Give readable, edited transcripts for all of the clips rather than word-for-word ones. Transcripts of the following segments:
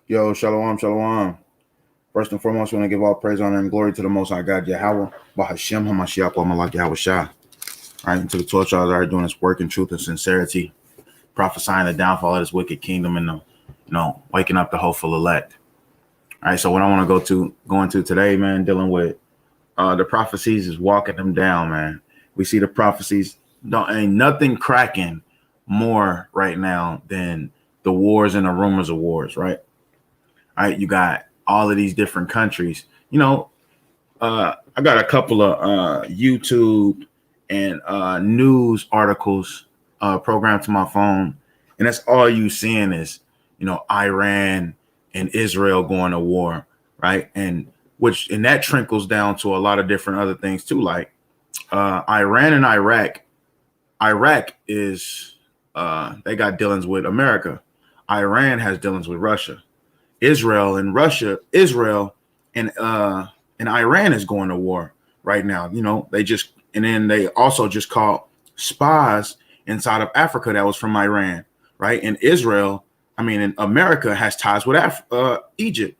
Yo, shalom, shalom. First and foremost, we want to give all praise, honor, and glory to the Most High God, Yahweh, Bahashem, Hamashiach, Malak Yahweh Shah. All right, until the 12 tribes are doing this work in truth and sincerity, prophesying the downfall of this wicked kingdom and waking up the hopeful elect. All right, so what I want to go into today, man, dealing with the prophecies is walking them down, man. We see the prophecies, ain't nothing cracking more right now than the wars and the rumors of wars, right? All right, you got all of these different countries. I got a couple of YouTube and news articles programmed to my phone, and that's all you seeing is, Iran and Israel going to war, right? And that trickles down to a lot of different other things too, like Iran and Iraq. Iraq is they got dealings with America. Iran has dealings with Russia. Israel and Iran is going to war right now. They also just caught spies inside of Africa that was from Iran, right? And America has ties with Egypt,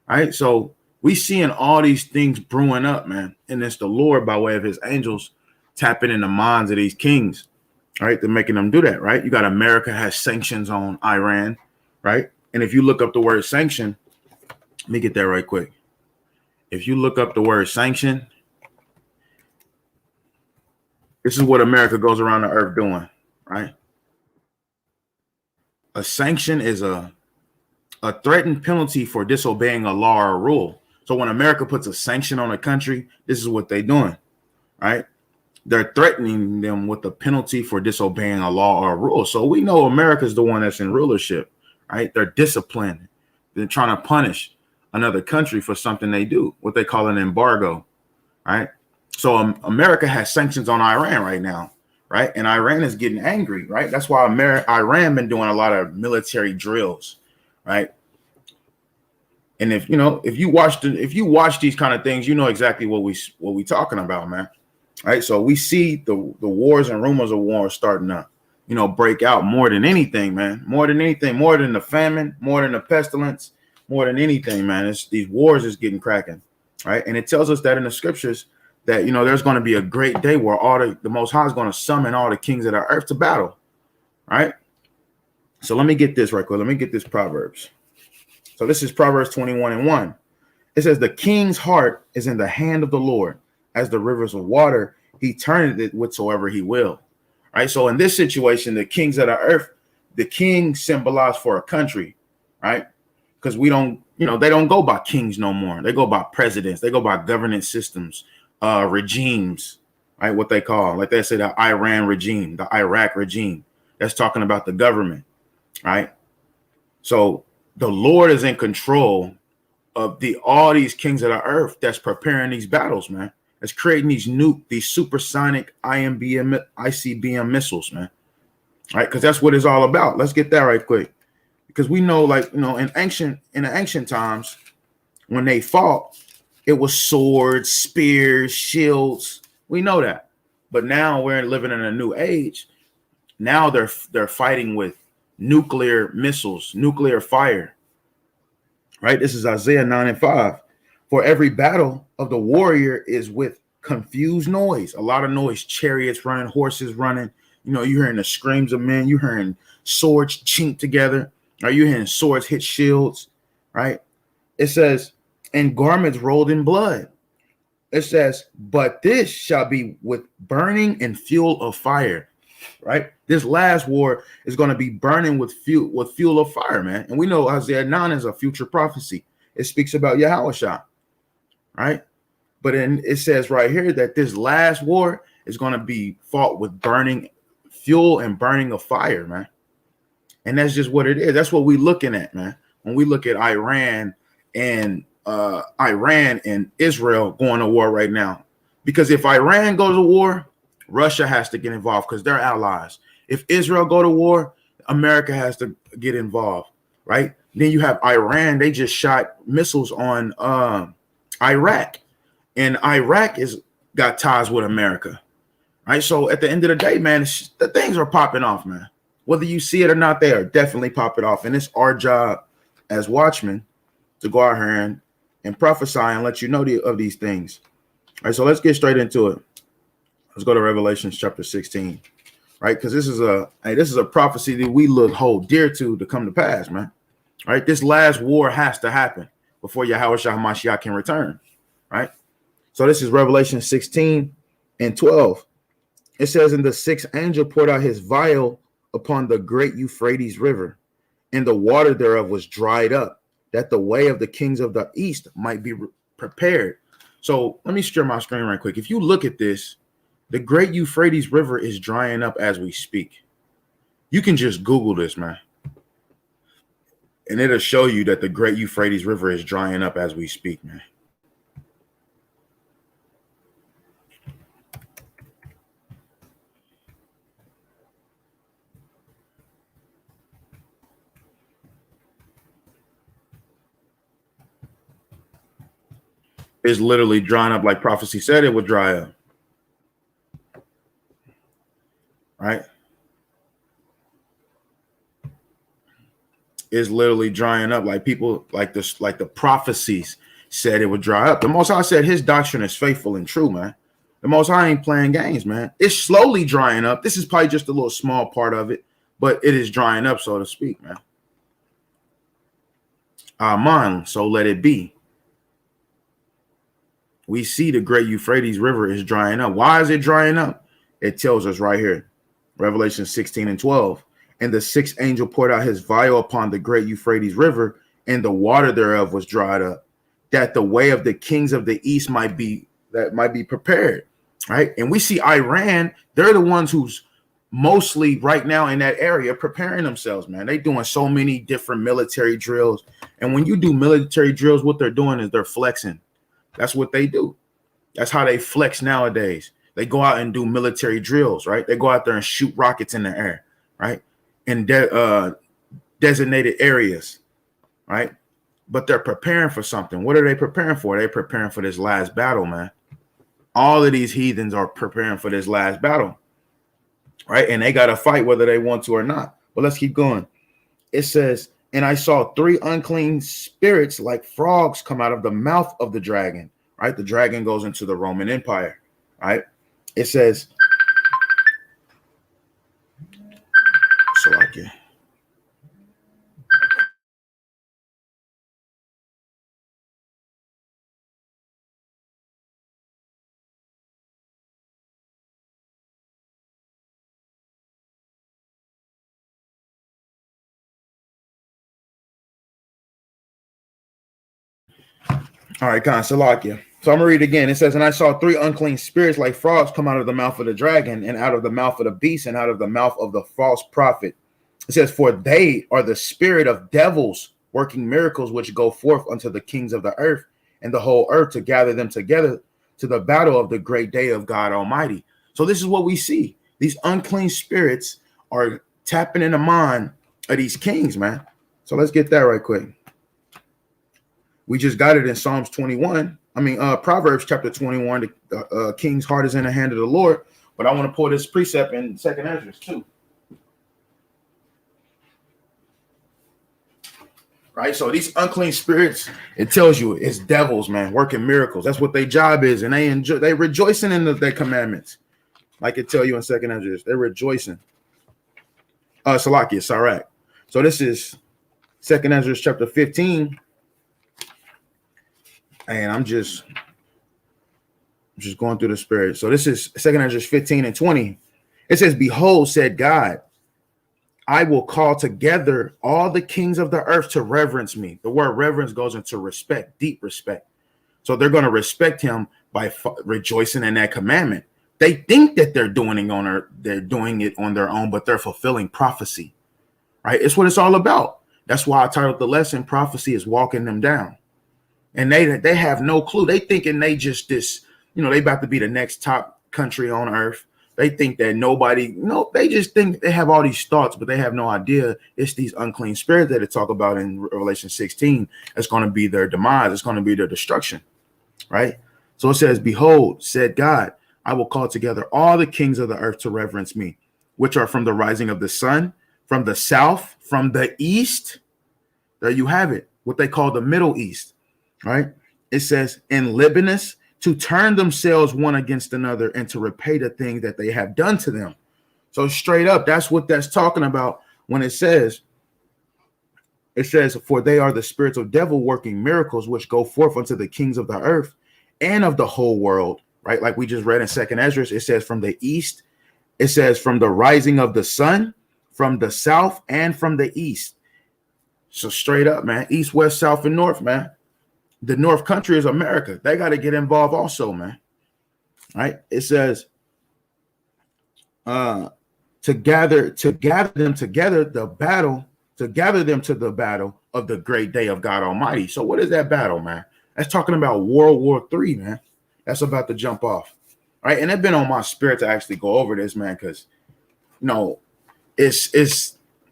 right? So we seeing all these things brewing up, man. And it's the Lord by way of his angels tapping in the minds of these kings, right? They're making them do that, right? You got America has sanctions on Iran, right? And if you look up the word sanction, let me get that right quick. If you look up the word sanction, this is what America goes around the earth doing, right? A sanction is a threatened penalty for disobeying a law or a rule. So when America puts a sanction on a country, this is what they're doing, right? They're threatening them with a penalty for disobeying a law or a rule. So we know America's the one that's in rulership, right? They're disciplined. They're trying to punish another country for something they do, what they call an embargo, right? So America has sanctions on Iran right now, right? And Iran is getting angry, right? That's why Iran been doing a lot of military drills, right? And if you watch these kind of things, you know exactly what we talking about, man. Right? So we see the wars and rumors of war starting to, break out more than anything, man. More than anything, more than the famine, more than the pestilence, more than anything, man. These wars is getting cracking, right? And it tells us that in the scriptures that, there's going to be a great day where all the Most High is going to summon all the kings of the earth to battle, right? So let me get this right quick. Let me get this Proverbs. So this is Proverbs 21:1. It says, the king's heart is in the hand of the Lord, as the rivers of water, he turneth it whatsoever he will. Right. So in this situation, the kings of the earth, the king symbolized for a country, right? Because they don't go by kings no more. They go by presidents. They go by governance systems, regimes, right? What they call, like they say, the Iran regime, the Iraq regime. That's talking about the government, right? So the Lord is in control of all these kings of the earth that's preparing these battles, man. It's creating these supersonic ICBM missiles, man. All right, because that's what it's all about. Let's get that right quick. Because we know, in the ancient times, when they fought, it was swords, spears, shields. We know that. But now we're living in a new age. Now they're fighting with nuclear missiles, nuclear fire. Right? This is Isaiah 9:5. For every battle of the warrior is with confused noise, a lot of noise, chariots running, horses running. You're hearing the screams of men. You're hearing swords chink together. Are you hearing swords hit shields? Right? It says, and garments rolled in blood. It says, but this shall be with burning and fuel of fire. Right? This last war is going to be burning with fuel of fire, man. And we know Isaiah 9 is a future prophecy. It speaks about Yahushua. Right? But then it says right here that this last war is going to be fought with burning fuel and burning of fire, man. And that's just what it is. That's what we're looking at, man. When we look at Iran and Israel going to war right now. Because if Iran goes to war, Russia has to get involved because they're allies. If Israel go to war, America has to get involved, right? Then you have Iran. They just shot missiles on Iraq, and Iraq got ties with America, right? So at the end of the day, man, the things are popping off, man. Whether you see it or not, they are definitely popping off, and it's our job as watchmen to go out here and prophesy and let you know of these things. All right, so let's get straight into it. Let's go to Revelation chapter 16, right? Because this is a prophecy that we hold dear to come to pass, man. All right, this last war has to happen before Yahweh Shah HaMashiach can return, right? So this is Revelation 16 and 12. It says, and the sixth angel poured out his vial upon the great Euphrates river, and the water thereof was dried up, that the way of the kings of the east might be prepared. So let me share my screen right quick. If you look at this, the great Euphrates river is drying up as we speak. You can just Google this, man, and it'll show you that the great Euphrates river is drying up as we speak, man. It's literally drying up like prophecy said it would dry up. Right? It's literally drying up like people like this, like the prophecies said it would dry up. The Most High said his doctrine is faithful and true, man. The Most High ain't playing games, man. It's slowly drying up. This is probably just a little small part of it, but it is drying up, so to speak, man. Amen. So let it be. We see the great Euphrates river is drying up. Why is it drying up? It tells us right here, Revelation 16 and 12. And the sixth angel poured out his vial upon the great Euphrates river, and the water thereof was dried up, that the way of the kings of the east might be prepared. Right. And we see Iran, they're the ones who's mostly right now in that area preparing themselves, man. They're doing so many different military drills. And when you do military drills, what they're doing is they're flexing. That's what they do. That's how they flex nowadays. They go out and do military drills, right? They go out there and shoot rockets in the air, right? In designated areas, right? But they're preparing for something. What are they preparing for? They're preparing for this last battle, man. All of these heathens are preparing for this last battle, right? And they got to fight whether they want to or not. But let's keep going. It says, and I saw three unclean spirits like frogs come out of the mouth of the dragon, right? The dragon goes into the Roman Empire, right? It says, Salakia. All right, Khan, Salakia. So I'm going to read again. It says, and I saw three unclean spirits like frogs come out of the mouth of the dragon and out of the mouth of the beast and out of the mouth of the false prophet. It says, for they are the spirit of devils working miracles which go forth unto the kings of the earth and the whole earth to gather them together to the battle of the great day of God Almighty. So this is what we see. These unclean spirits are tapping in the mind of these kings, man. So let's get that right quick. We just got it in Psalms 21. Proverbs chapter 21. The king's heart is in the hand of the Lord. But I want to pull this precept in 2nd Ezra too. Right, so these unclean spirits, it tells you it's devils, man, working miracles. That's what their job is, and they rejoicing in their commandments, like it tell you in 2nd Ezra. They're rejoicing. Salakia, Sarak. So this is 2nd Ezra chapter 15, and I'm just going through the spirit. So this is 2nd Ezra 15 and 20. It says, "Behold, said God, I will call together all the kings of the earth to reverence me." The word reverence goes into respect, deep respect. So they're going to respect him by rejoicing in that commandment. They think that they're doing it on their own, but they're fulfilling prophecy, right? It's what it's all about. That's why I titled the lesson, "Prophecy is Walking Them Down." And they have no clue. They thinking they just they about to be the next top country on earth. They think that they just think they have all these thoughts, but they have no idea it's these unclean spirits that they talk about in Revelation 16. It's going to be their demise. It's going to be their destruction, right? So it says, "Behold, said God, I will call together all the kings of the earth to reverence me, which are from the rising of the sun, from the south, from the east, There you have it, what they call the Middle East, right? It says, in Libanus, to turn themselves one against another and to repay the thing that they have done to them. So straight up, that's what that's talking about when it says, for they are the spirits of devil working miracles, which go forth unto the kings of the earth and of the whole world, right? Like we just read in 2nd Ezra, it says from the east, it says from the rising of the sun, from the south, and from the east. So straight up, man, east, west, south, and north, man. The North country is America. They got to get involved also, man. Right? It says to gather them together, to gather them to the battle of the great day of God Almighty. So what is that battle, man? That's talking about World War III, man. That's about to jump off. Right? And it's been on my spirit to actually go over this, man, because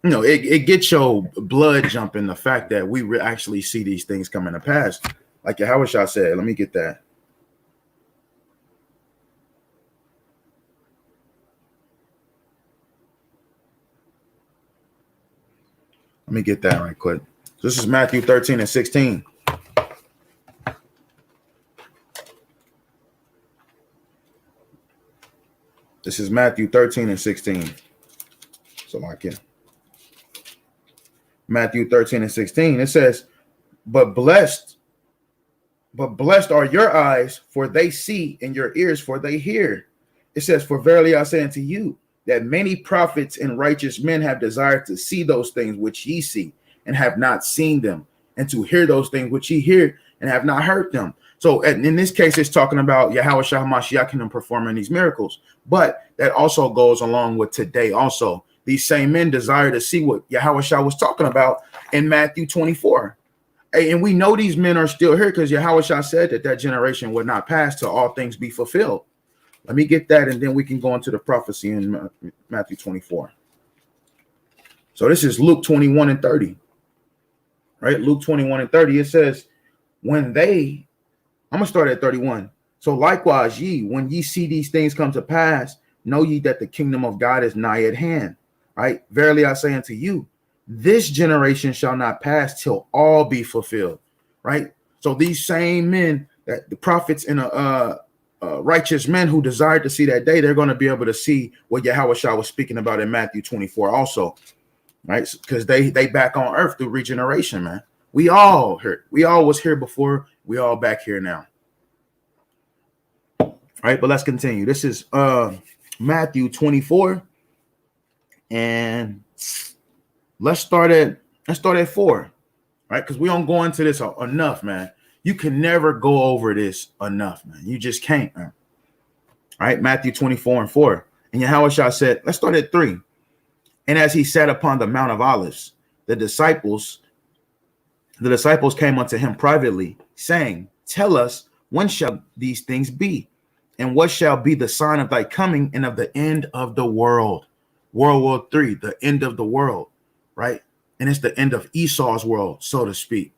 it gets your blood jumping, the fact that we actually see these things coming to pass. Like Yahushua said, let me get that. Let me get that right quick. This is Matthew 13 and 16. This is Matthew 13 and 16. So like it. Matthew 13 and 16. It says, but blessed are your eyes, for they see, and your ears, for they hear. It says, for verily I say unto you, that many prophets and righteous men have desired to see those things which ye see, and have not seen them, and to hear those things which ye hear, and have not heard them. So in this case, it's talking about Yahushua HaMashiach and performing these miracles. But that also goes along with today also. These same men desire to see what Yahushua was talking about in Matthew 24. And we know these men are still here because Yahushua said that generation would not pass till all things be fulfilled. Let me get that, and then we can go into the prophecy in Matthew 24. So this is Luke 21 and 30. Right? Luke 21 and 30, it says, I'm going to start at 31. So likewise, when ye see these things come to pass, know ye that the kingdom of God is nigh at hand. Right? Verily I say unto you, this generation shall not pass till all be fulfilled. Right? So these same men, that the prophets and righteous men who desired to see that day, they're going to be able to see what Yahushua was speaking about in Matthew 24 also. Right? Because they back on earth through regeneration, man. We all was here before. We all back here now. Right? But let's continue. This is Matthew 24. And let's start at 4. Right? Because we don't go into this enough, man. You can never go over this enough, man. You just can't, man. All right, Matthew 24 and 4. And Yahushua said, let's start at 3. And as he sat upon the Mount of Olives, the disciples came unto him privately, saying, tell us, when shall these things be? And what shall be the sign of thy coming and of the end of the world? World War III, the end of the world, right? And it's the end of Esau's world, so to speak,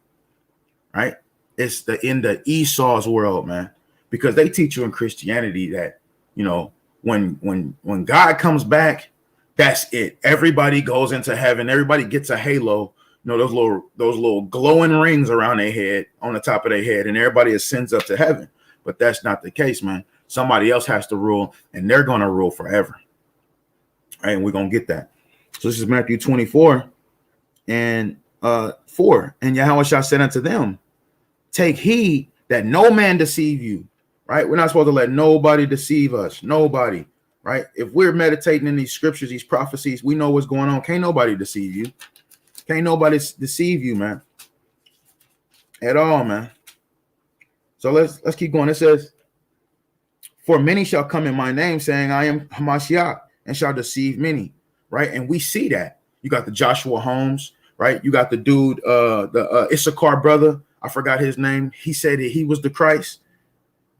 right? It's the end of Esau's world, man, because they teach you in Christianity that, when God comes back, that's it. Everybody goes into heaven. Everybody gets a halo, those little glowing rings around their head, on the top of their head, and everybody ascends up to heaven. But that's not the case, man. Somebody else has to rule, and they're going to rule forever. All right, and we're going to get that. So this is Matthew 24 and 4. And Yahushua said unto them, take heed that no man deceive you. Right? We're not supposed to let nobody deceive us. Nobody. Right? If we're meditating in these scriptures, these prophecies, we know what's going on. Can't nobody deceive you. Can't nobody deceive you, man. At all, man. So let's keep going. It says, for many shall come in my name, saying, I am Hamashiach, and shall deceive many. Right? And we see that. You got the Joshua Holmes, right? You got the dude, the Issachar brother. I forgot his name. He said that he was the Christ.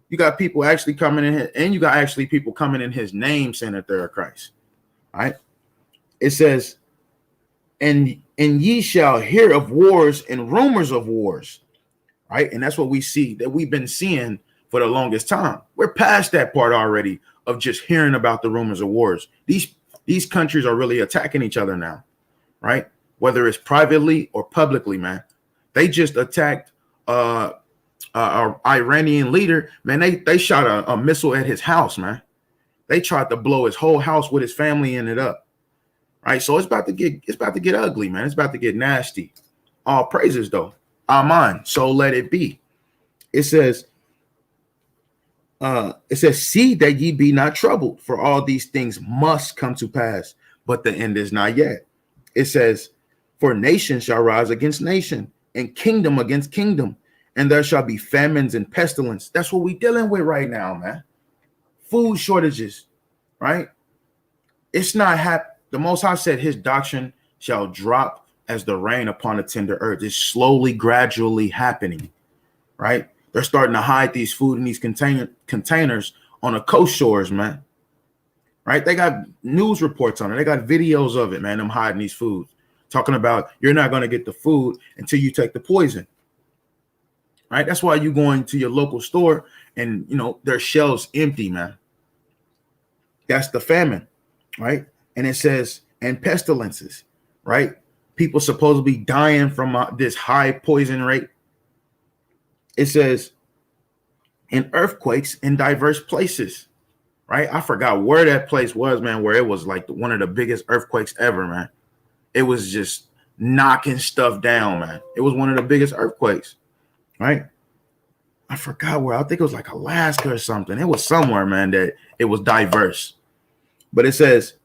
You got people actually coming in, and you got actually people coming in his name saying that they're a Christ. All right. It says, and ye shall hear of wars and rumors of wars. Right. And that's what we see, that we've been seeing for the longest time. We're past that part already of just hearing about the rumors of wars. These countries are really attacking each other now. Right. whether it's privately or publicly, man. They just attacked our Iranian leader, man. They shot a missile at his house, man. They tried to blow his whole house with his family in it up. Right. So it's about to get ugly, man. It's about to get nasty. All praises though. Amen. So let it be. It says, see that ye be not troubled, for all these things must come to pass, but the end is not yet. It says, for nation shall rise against nation, and kingdom against kingdom, and there shall be famines and pestilence. That's what we're dealing with right now, man. Food shortages, right? It's not the Most High said his doctrine shall drop as the rain upon the tender earth. It's slowly, gradually happening, right? They're starting to hide these food in these containers on the coast shores, man. Right? They got news reports on it. They got videos of it, man. Them hiding these foods, talking about you're not going to get the food until you take the poison. Right? That's why you're going to your local store and, their shelves empty, man. That's the famine, right? And it says, and pestilences, right? People supposed to be dying from this high poison rate. It says, in earthquakes in diverse places, right? I forgot where that place was, man, where it was like one of the biggest earthquakes ever, man. It was just knocking stuff down, man. It was one of the biggest earthquakes, right? I forgot where. I think it was like Alaska or something. It was somewhere, man, that it was diverse. But it says,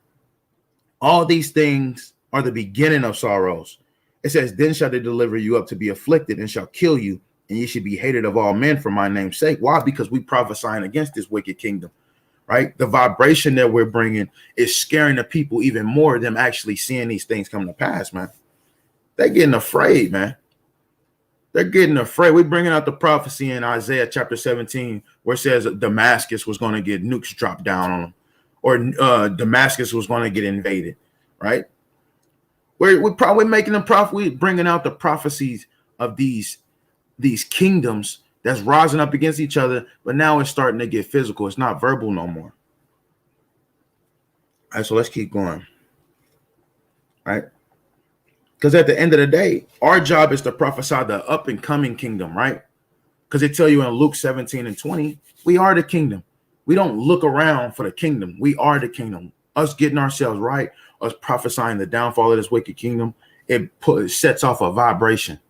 all these things are the beginning of sorrows. It says, then shall they deliver you up to be afflicted and shall kill you, and you should be hated of all men for my name's sake. Why? Because we prophesying against this wicked kingdom, right? The vibration that we're bringing is scaring the people even more than actually seeing these things come to pass, man. They're getting afraid, man. They're getting afraid. We're bringing out the prophecy in Isaiah chapter 17 where it says Damascus was going to get nukes dropped down on them, or Damascus was going to get invaded, right? We're probably making the prophet. We're bringing out the prophecies of these kingdoms that's rising up against each other, but now it's starting to get physical. It's not verbal no more. All right, so let's keep going. All right. Because at the end of the day, our job is to prophesy the up and coming kingdom, right? Because they tell you in Luke 17 and 20, we are the kingdom. We don't look around for the kingdom. We are the kingdom. Us getting ourselves right, us prophesying the downfall of this wicked kingdom, it sets off a vibration.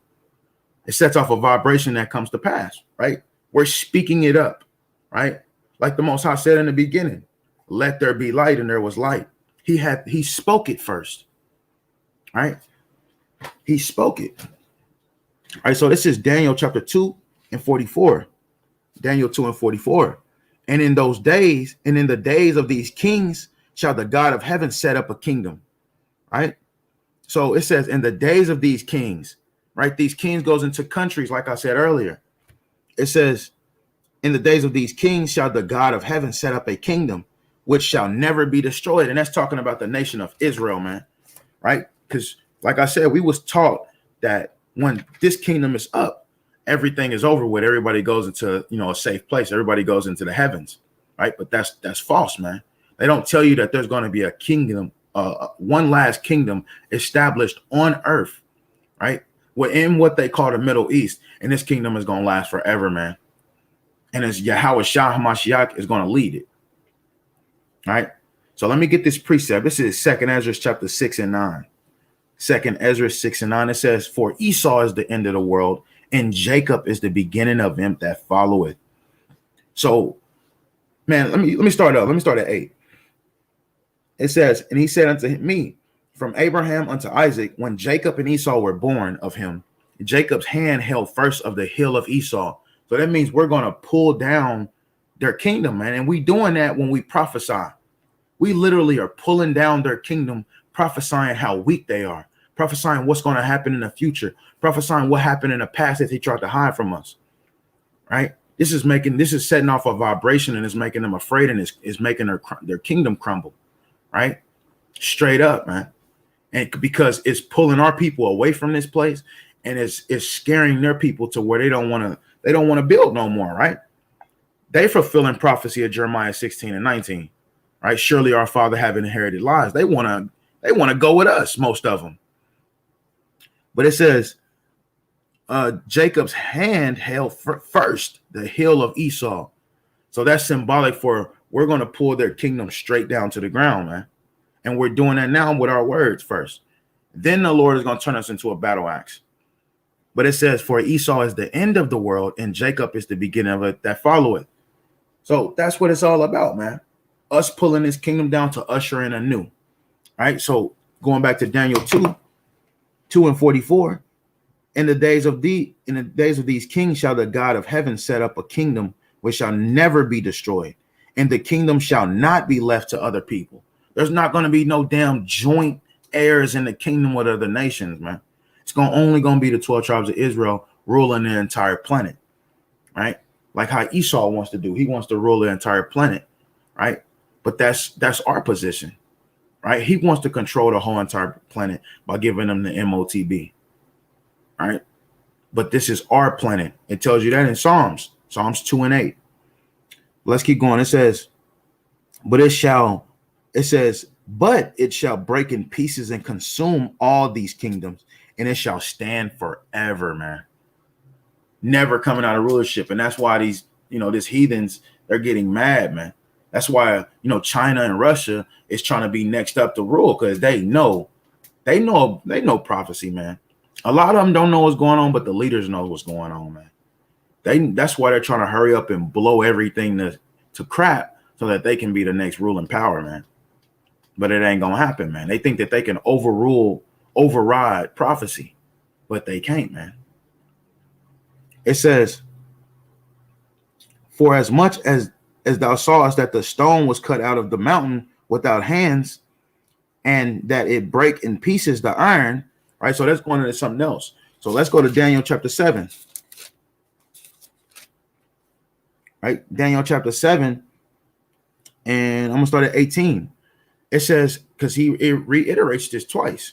It sets off a vibration that comes to pass, right? We're speaking it up, right? Like the Most High said in the beginning, let there be light, and there was light. He spoke it first, right? He spoke it. All right, so this is Daniel chapter 2 and 44. Daniel 2 and 44. And in those days, and in the days of these kings, shall the God of heaven set up a kingdom, right? So it says in the days of these kings, right? These kings goes into countries, like I said earlier. It says, in the days of these kings shall the God of heaven set up a kingdom which shall never be destroyed. And that's talking about the nation of Israel, man, right? Because like I said, we was taught that when this kingdom is up, everything is over with. Everybody goes into, a safe place. Everybody goes into the heavens, right? But that's false, man. They don't tell you that there's going to be a kingdom, one last kingdom established on earth, right? We're in what they call the Middle East, and this kingdom is going to last forever, man. And it's Yahweh Shah HaMashiach is going to lead it, all right? So let me get this precept. This is 2 Ezra chapter 6 and 9. 2 Ezra 6 and 9, it says, for Esau is the end of the world, and Jacob is the beginning of him that followeth. So, man, let me start up. Let me start at 8. It says, and he said unto me, from Abraham unto Isaac, when Jacob and Esau were born of him, Jacob's hand held first of the hill of Esau. So that means we're going to pull down their kingdom, man. And we doing that when we prophesy. We literally are pulling down their kingdom, prophesying how weak they are, prophesying what's going to happen in the future, prophesying what happened in the past that they tried to hide from us, right? This is setting off a vibration, and it's making them afraid, and is making their kingdom crumble, right? Straight up, man. And because it's pulling our people away from this place, and it's scaring their people to where they don't want to build no more, right? They fulfilling prophecy of Jeremiah 16 and 19, right? Surely our father have inherited lies. They want to go with us, most of them, But it says, Jacob's hand held first the hill of Esau. So that's symbolic for we're going to pull their kingdom straight down to the ground, man. And we're doing that now with our words first. Then the Lord is going to turn us into a battle axe. But it says, for Esau is the end of the world, and Jacob is the beginning of it that followeth. So that's what it's all about, man. Us pulling this kingdom down to usher in a new. All right. So going back to Daniel 2:2-44. In the days of these kings shall the God of heaven set up a kingdom which shall never be destroyed, and the kingdom shall not be left to other people. There's not going to be no damn joint heirs in the kingdom with other nations, man. It's only going to be the 12 tribes of Israel ruling the entire planet, right? Like how Esau wants to do. He wants to rule the entire planet, right? But that's our position, right? He wants to control the whole entire planet by giving them the MOTB, right? But this is our planet. It tells you that in Psalms 2:8. Let's keep going. It says, but it shall break in pieces and consume all these kingdoms, and it shall stand forever, man. Never coming out of rulership. And that's why these heathens, they're getting mad, man. That's why, China and Russia is trying to be next up to rule, because they know prophecy, man. A lot of them don't know what's going on, but the leaders know what's going on, man. That's why they're trying to hurry up and blow everything to crap so that they can be the next ruling power, man. But it ain't gonna happen, man. They think that they can override prophecy, but they can't, man. It says, for as much as thou sawest that the stone was cut out of the mountain without hands, and that it break in pieces the iron, right? So that's going into something else. So let's go to Daniel chapter 7. Right? Daniel chapter 7, and I'm gonna start at 18. It says, because it reiterates this twice.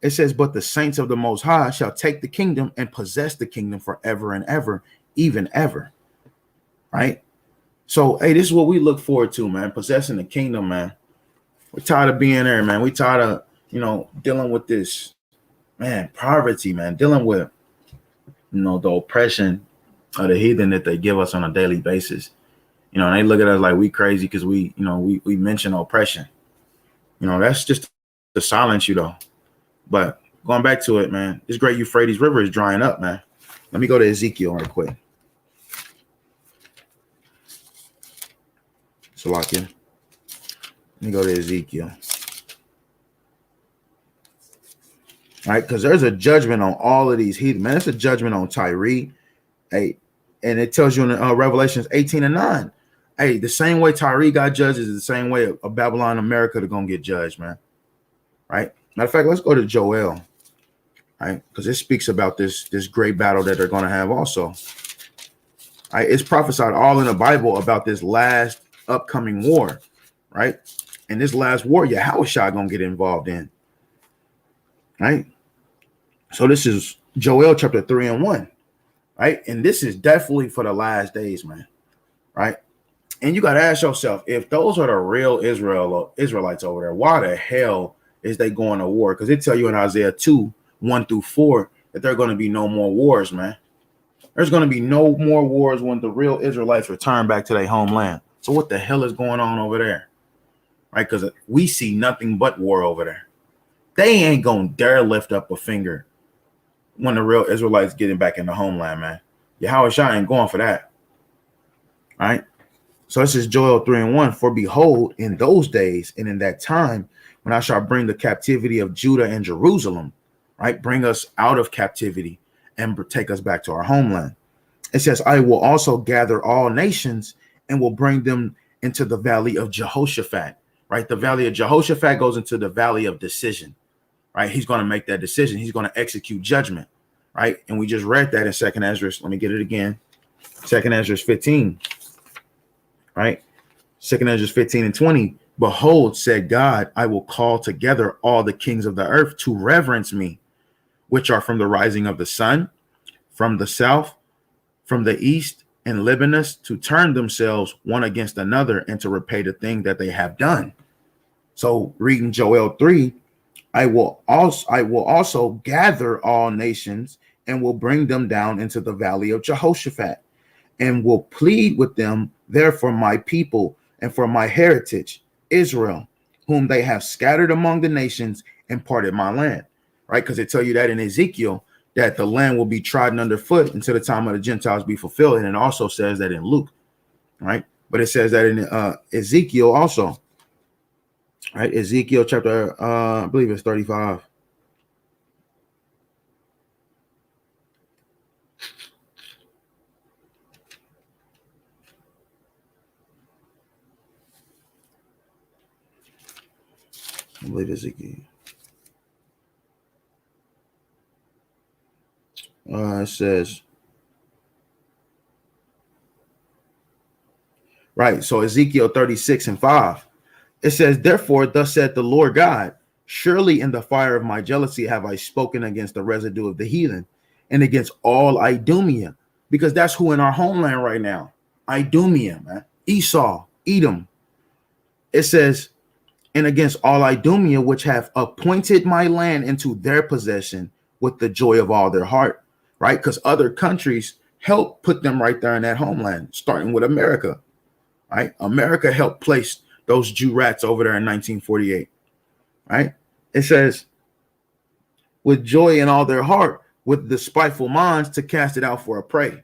It says, but the saints of the Most High shall take the kingdom and possess the kingdom forever and ever, even ever. Right? So, hey, this is what we look forward to, man. Possessing the kingdom, man. We're tired of being there, man. We're tired of, dealing with this, man, poverty, man. Dealing with, the oppression of the heathen that they give us on a daily basis. And they look at us like we crazy because we mention oppression. That's just to silence you, though. But going back to it, man, this great Euphrates River is drying up, man. Let me go to Ezekiel right quick. Salakia. Let me go to Ezekiel. All right, because there's a judgment on all of these heathen. Man, it's a judgment on Tyre. Hey, and it tells you in Revelations 18:9. Hey, the same way Tyre got judged is the same way of Babylon, America, they're going to get judged, man. Right? Matter of fact, let's go to Joel. Right? Because it speaks about this great battle that they're going to have also. Right? It's prophesied all in the Bible about this last upcoming war. Right? And this last war, Yahushua going to get involved in. Right? So this is Joel chapter 3:1. Right? And this is definitely for the last days, man. Right? And you got to ask yourself, if those are the real Israelites over there, why the hell is they going to war? Because they tell you in Isaiah 2:1-4 that there are going to be no more wars, man. There's going to be no more wars when the real Israelites return back to their homeland. So what the hell is going on over there? Right? Because we see nothing but war over there. They ain't going to dare lift up a finger when the real Israelites getting back in the homeland, man. Yahushua ain't going for that. All right? So this is Joel 3:1. For behold, in those days and in that time, when I shall bring the captivity of Judah and Jerusalem, right? Bring us out of captivity and take us back to our homeland. It says, I will also gather all nations and will bring them into the valley of Jehoshaphat, right? The valley of Jehoshaphat goes into the valley of decision, right? He's going to make that decision. He's going to execute judgment, right? And we just read that in 2nd Ezra. Let me get it again. 2nd Ezra 15. Right? 2nd Ezra 15:20. Behold, said God, I will call together all the kings of the earth to reverence me, which are from the rising of the sun, from the south, from the east, and Libanus, to turn themselves one against another and to repay the thing that they have done. So reading Joel 3, I will also gather all nations and will bring them down into the valley of Jehoshaphat, and will plead with them there for my people and for my heritage, Israel, whom they have scattered among the nations and parted my land. Right? Because they tell you that in Ezekiel, that the land will be trodden underfoot until the time of the Gentiles be fulfilled. And it also says that in Luke, right? But it says that in Ezekiel also, right? Ezekiel chapter, I believe it's 35. I believe Ezekiel. It says, right, so Ezekiel 36:5. It says, therefore, thus said the Lord God, surely in the fire of my jealousy have I spoken against the residue of the heathen and against all Idumea, because that's who in our homeland right now. Idumea, man. Esau, Edom. It says, and against all Idumea, which have appointed my land into their possession with the joy of all their heart, right? Because other countries helped put them right there in that homeland, starting with America, right? America helped place those Jew rats over there in 1948, right? It says, with joy in all their heart, with the spiteful minds to cast it out for a prey.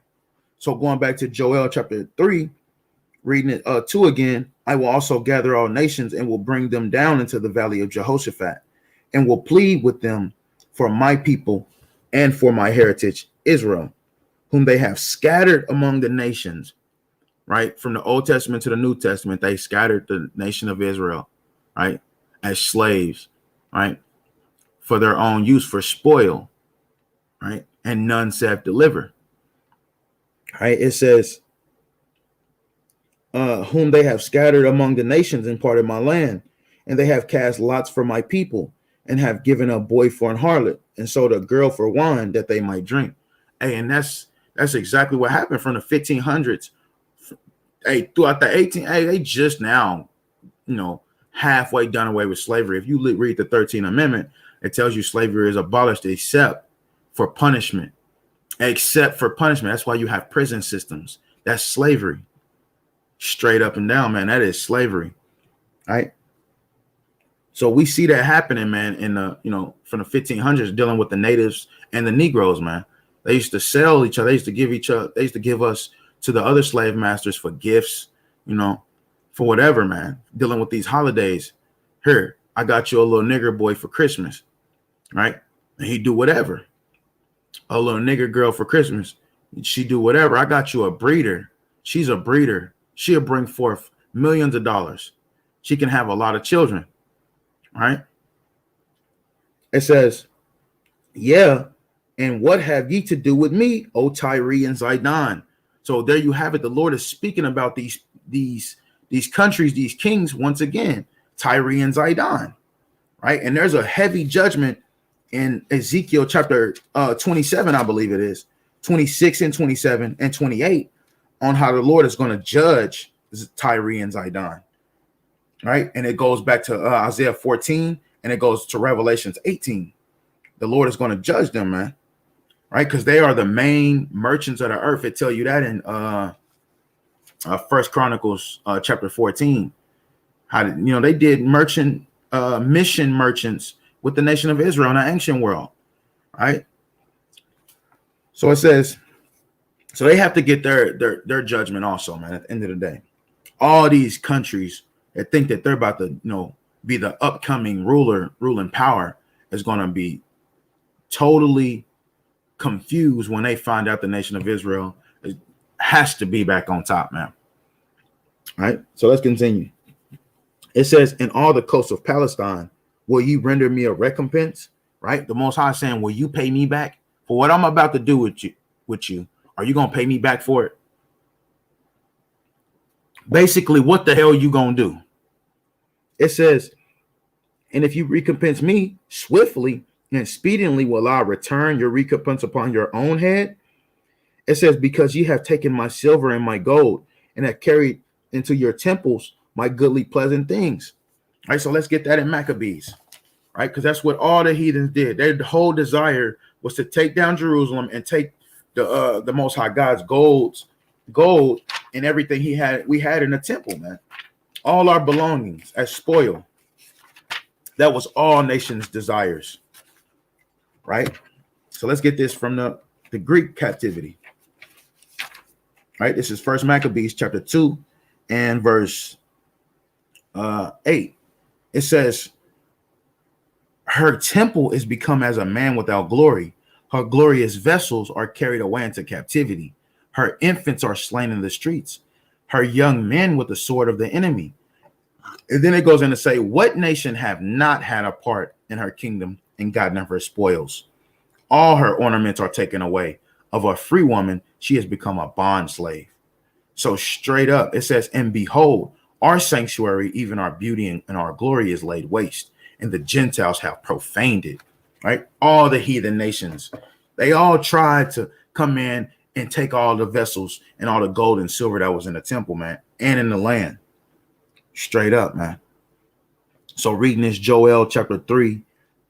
So going back to Joel chapter 3, reading it 2 again, I will also gather all nations and will bring them down into the valley of Jehoshaphat and will plead with them for my people and for my heritage, Israel, whom they have scattered among the nations. Right? From the Old Testament to the New Testament, they scattered the nation of Israel, right? As slaves, right? For their own use, for spoil, right? And none said deliver. Right? It says, whom they have scattered among the nations and parted my land, and they have cast lots for my people, and have given a boy for an harlot, and sold a girl for wine that they might drink. Hey, and that's exactly what happened from the 1500s. Hey, throughout the 18, hey, they just now, halfway done away with slavery. If you read the 13th Amendment, it tells you slavery is abolished except for punishment. Except for punishment. That's why you have prison systems. That's slavery. Straight up and down, man. That is slavery. Right? So we see that happening, man, in the, from the 1500s, dealing with the natives and the Negroes, man. They used to sell each other. They used to give us to the other slave masters for gifts, for whatever, man. Dealing with these holidays. Here, I got you a little nigger boy for Christmas, right? And he do whatever. A little nigger girl for Christmas. She do whatever. I got you a breeder. She's a breeder. She'll bring forth millions of dollars. She can have a lot of children, right? It says, yeah, and what have ye to do with me, O Tyre and Zidon? So there you have it. The Lord is speaking about these countries, these kings, once again, Tyre and Zidon, right? And there's a heavy judgment in Ezekiel chapter 27, I believe it is, 26 and 27 and 28, on how the Lord is going to judge Tyre and Zidon, right? And it goes back to Isaiah 14, and it goes to Revelations 18. The Lord is going to judge them, man. Right, because they are the main merchants of the earth. It tell you that in First Chronicles chapter 14. How did they did mission merchants with the nation of Israel in the ancient world, right? So it says, so they have to get their judgment also, man. At the end of the day, all these countries that think that they're about to be the upcoming ruling power is going to be totally confused when they find out the nation of Israel has to be back on top, man. All right, so let's continue. It says, in all the coasts of Palestine, will you render me a recompense? Right, the Most High saying, will you pay me back for what I'm about to do with you? Are you gonna pay me back for it? Basically, what the hell are you gonna do? It says, and if you recompense me swiftly and speedily will I return your recompense upon your own head. It says, because ye have taken my silver and my gold and have carried into your temples my goodly pleasant things. All right, so let's get that in Maccabees. right? Because that's what all the heathens did. Their whole desire was to take down Jerusalem and take the Most High God's gold and everything we had in the temple, man. All our belongings as spoil. That was all nations' desires, right? So let's get this from the Greek captivity. Right? This is First Maccabees chapter 2 and verse 8. It says, her temple is become as a man without glory. Her glorious vessels are carried away into captivity. Her infants are slain in the streets. Her young men with the sword of the enemy. And then it goes in to say, what nation have not had a part in her kingdom and gotten of her spoils? All her ornaments are taken away. Of a free woman, she has become a bond slave. So straight up, it says, and behold, our sanctuary, even our beauty and our glory is laid waste, and the Gentiles have profaned it, right? All the heathen nations, they all tried to come in and take all the vessels and all the gold and silver that was in the temple, man, and in the land. Straight up, man. So reading this Joel chapter 3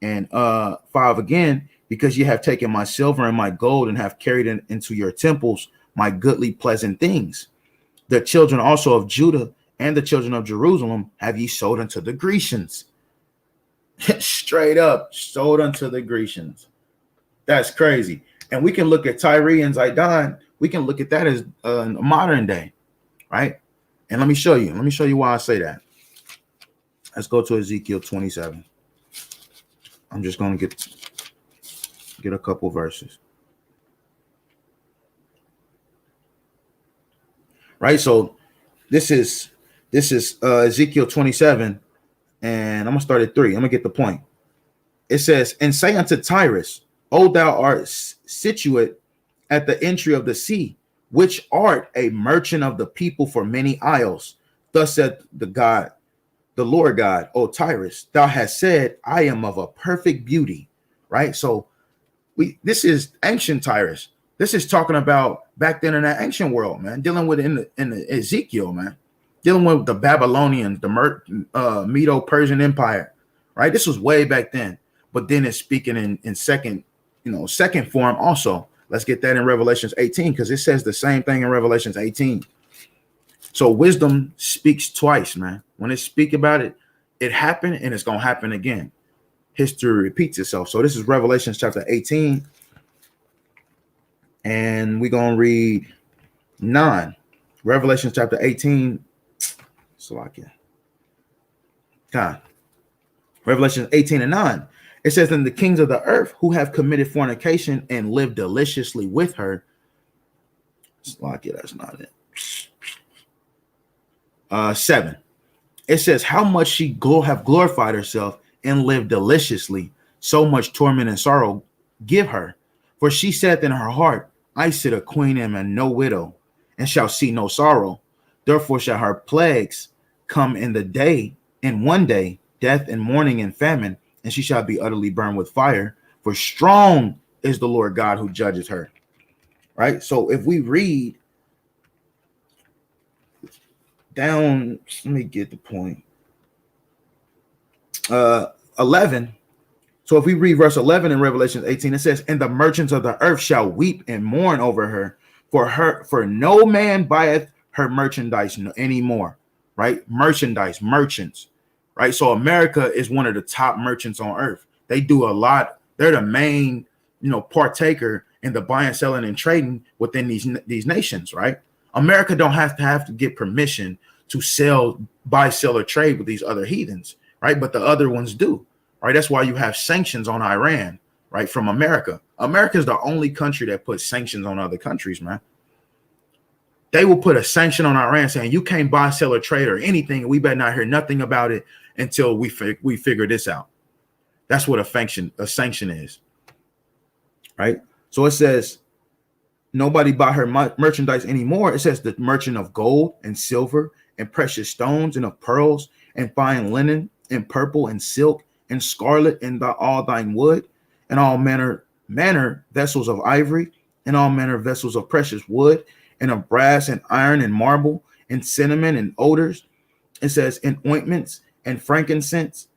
and 5 again, because you have taken my silver and my gold and have carried it into your temples, my goodly pleasant things. The children also of Judah and the children of Jerusalem have ye sold unto the Grecians. Straight up, sold unto the Grecians. That's crazy. And we can look at Tyre and Zidon. We can look at that as modern day, right? And let me show you. Let me show you why I say that. Let's go to Ezekiel 27. I'm just going to get a couple verses. Right, so this is Ezekiel 27, and I'm gonna start at 3. I'm gonna get the point. It says, and say unto Tyrus, O thou art situate at the entry of the sea, which art a merchant of the people for many isles. Thus said the Lord God, O Tyrus, thou hast said, I am of a perfect beauty. Right, so this is ancient Tyrus. This is talking about back then in that ancient world, man, dealing with in the Ezekiel, man, dealing with the Babylonians, the Medo-Persian Empire, right? This was way back then, but then it's speaking in second form also. Let's get that in Revelations 18, because it says the same thing in Revelations 18. So wisdom speaks twice, man. When it speak about it, it happened and it's going to happen again. History repeats itself. So this is Revelations chapter 18. And we're going to read 9. Revelation chapter 18. Revelation 18 and 9. It says, then the kings of the earth who have committed fornication and lived deliciously with her. That's not it. 7. It says, how much she have glorified herself and lived deliciously, so much torment and sorrow give her. For she saith in her heart, I sit a queen and am no widow, and shall see no sorrow. Therefore shall her plagues come in one day, death and mourning and famine, and she shall be utterly burned with fire. For strong is the Lord God who judges her. Right? So if we read down, let me get the point. 11. So if we read verse 11 in Revelation 18, it says, and the merchants of the earth shall weep and mourn over her, for no man buyeth her merchandise anymore. Right? Merchants. Right? So America is one of the top merchants on earth. They do a lot. They're the main, partaker in the buying, selling, and trading within these nations, right? America don't have to get permission to buy, sell, or trade with these other heathens, right? But the other ones do. Right, that's why you have sanctions on Iran, right, from America. America is the only country that puts sanctions on other countries, man. They will put a sanction on Iran saying you can't buy, sell, or trade or anything. We better not hear nothing about it until we figure this out. That's what a sanction is, right? So it says nobody buy her merchandise anymore. It says the merchant of gold and silver and precious stones and of pearls and fine linen and purple and silk and scarlet and all thine wood, and all manner vessels of ivory, and all manner vessels of precious wood, and of brass and iron and marble, and cinnamon and odors. It says, and ointments and frankincense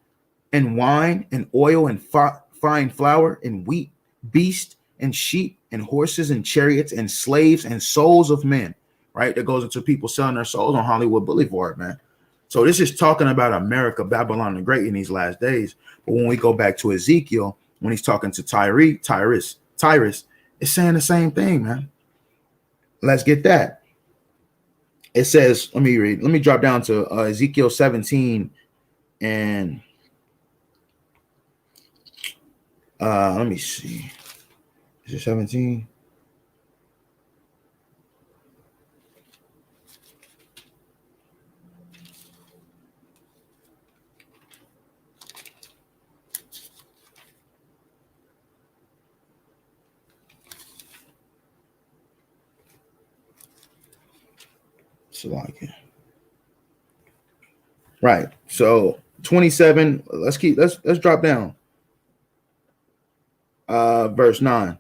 and wine, and oil, and fine flour, and wheat, beasts, and sheep, and horses, and chariots, and slaves, and souls of men. Right? That goes into people selling their souls on Hollywood Boulevard, man. So this is talking about America, Babylon the Great in these last days. But when we go back to Ezekiel, when he's talking to Tyrus, it's saying the same thing, man. Let's get that. It says, let me drop down to Ezekiel 17 and let me see. Is it 17? Right. So 27. Let's drop down. Verse 9.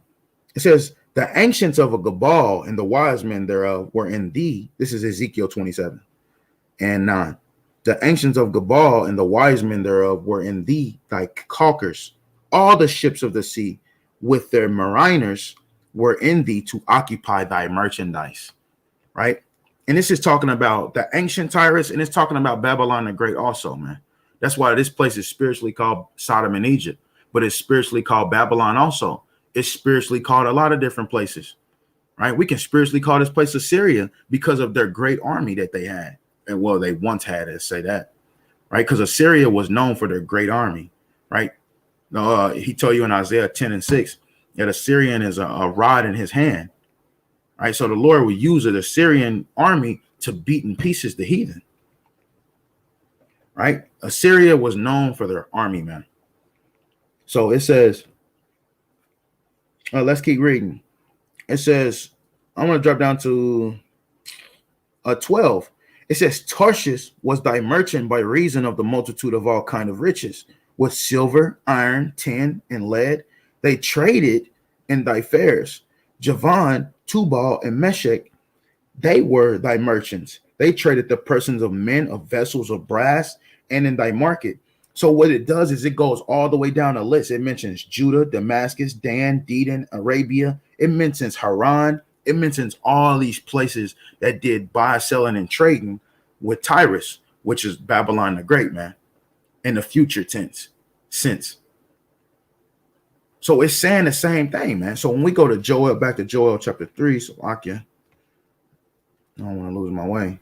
It says, the ancients of a Gabal and the wise men thereof were in thee. This is Ezekiel 27 and 9. The ancients of Gabal and the wise men thereof were in thee, thy caulkers. All the ships of the sea with their mariners were in thee to occupy thy merchandise. Right. And this is talking about the ancient Tyrus, and it's talking about Babylon the Great also, man. That's why this place is spiritually called Sodom and Egypt, but it's spiritually called Babylon also. It's spiritually called a lot of different places, right? We can spiritually call this place Assyria because of their great army that they had. And well, they once had, let's say that, right? Because Assyria was known for their great army, right? He told you in Isaiah 10 and 6 that Assyrian is a rod in his hand. Right, so the Lord would use the Assyrian army to beat in pieces the heathen. Right, Assyria was known for their army, man. So it says, let's keep reading. It says, I'm going to drop down to 12. It says, Tarshish was thy merchant by reason of the multitude of all kind of riches, with silver, iron, tin, and lead. They traded in thy fairs. Javan, Tubal, and Meshach, they were thy merchants. They traded the persons of men, of vessels of brass, and in thy market. So what it does is it goes all the way down the list. It mentions Judah, Damascus, Dan, Dedan, Arabia. It mentions Haran. It mentions all these places that did buy, selling, and trading with Tyrus, which is Babylon the Great, man, in the future tense, since. So it's saying the same thing, man. So when we go to Joel, back to Joel chapter 3, so I don't want to lose my way.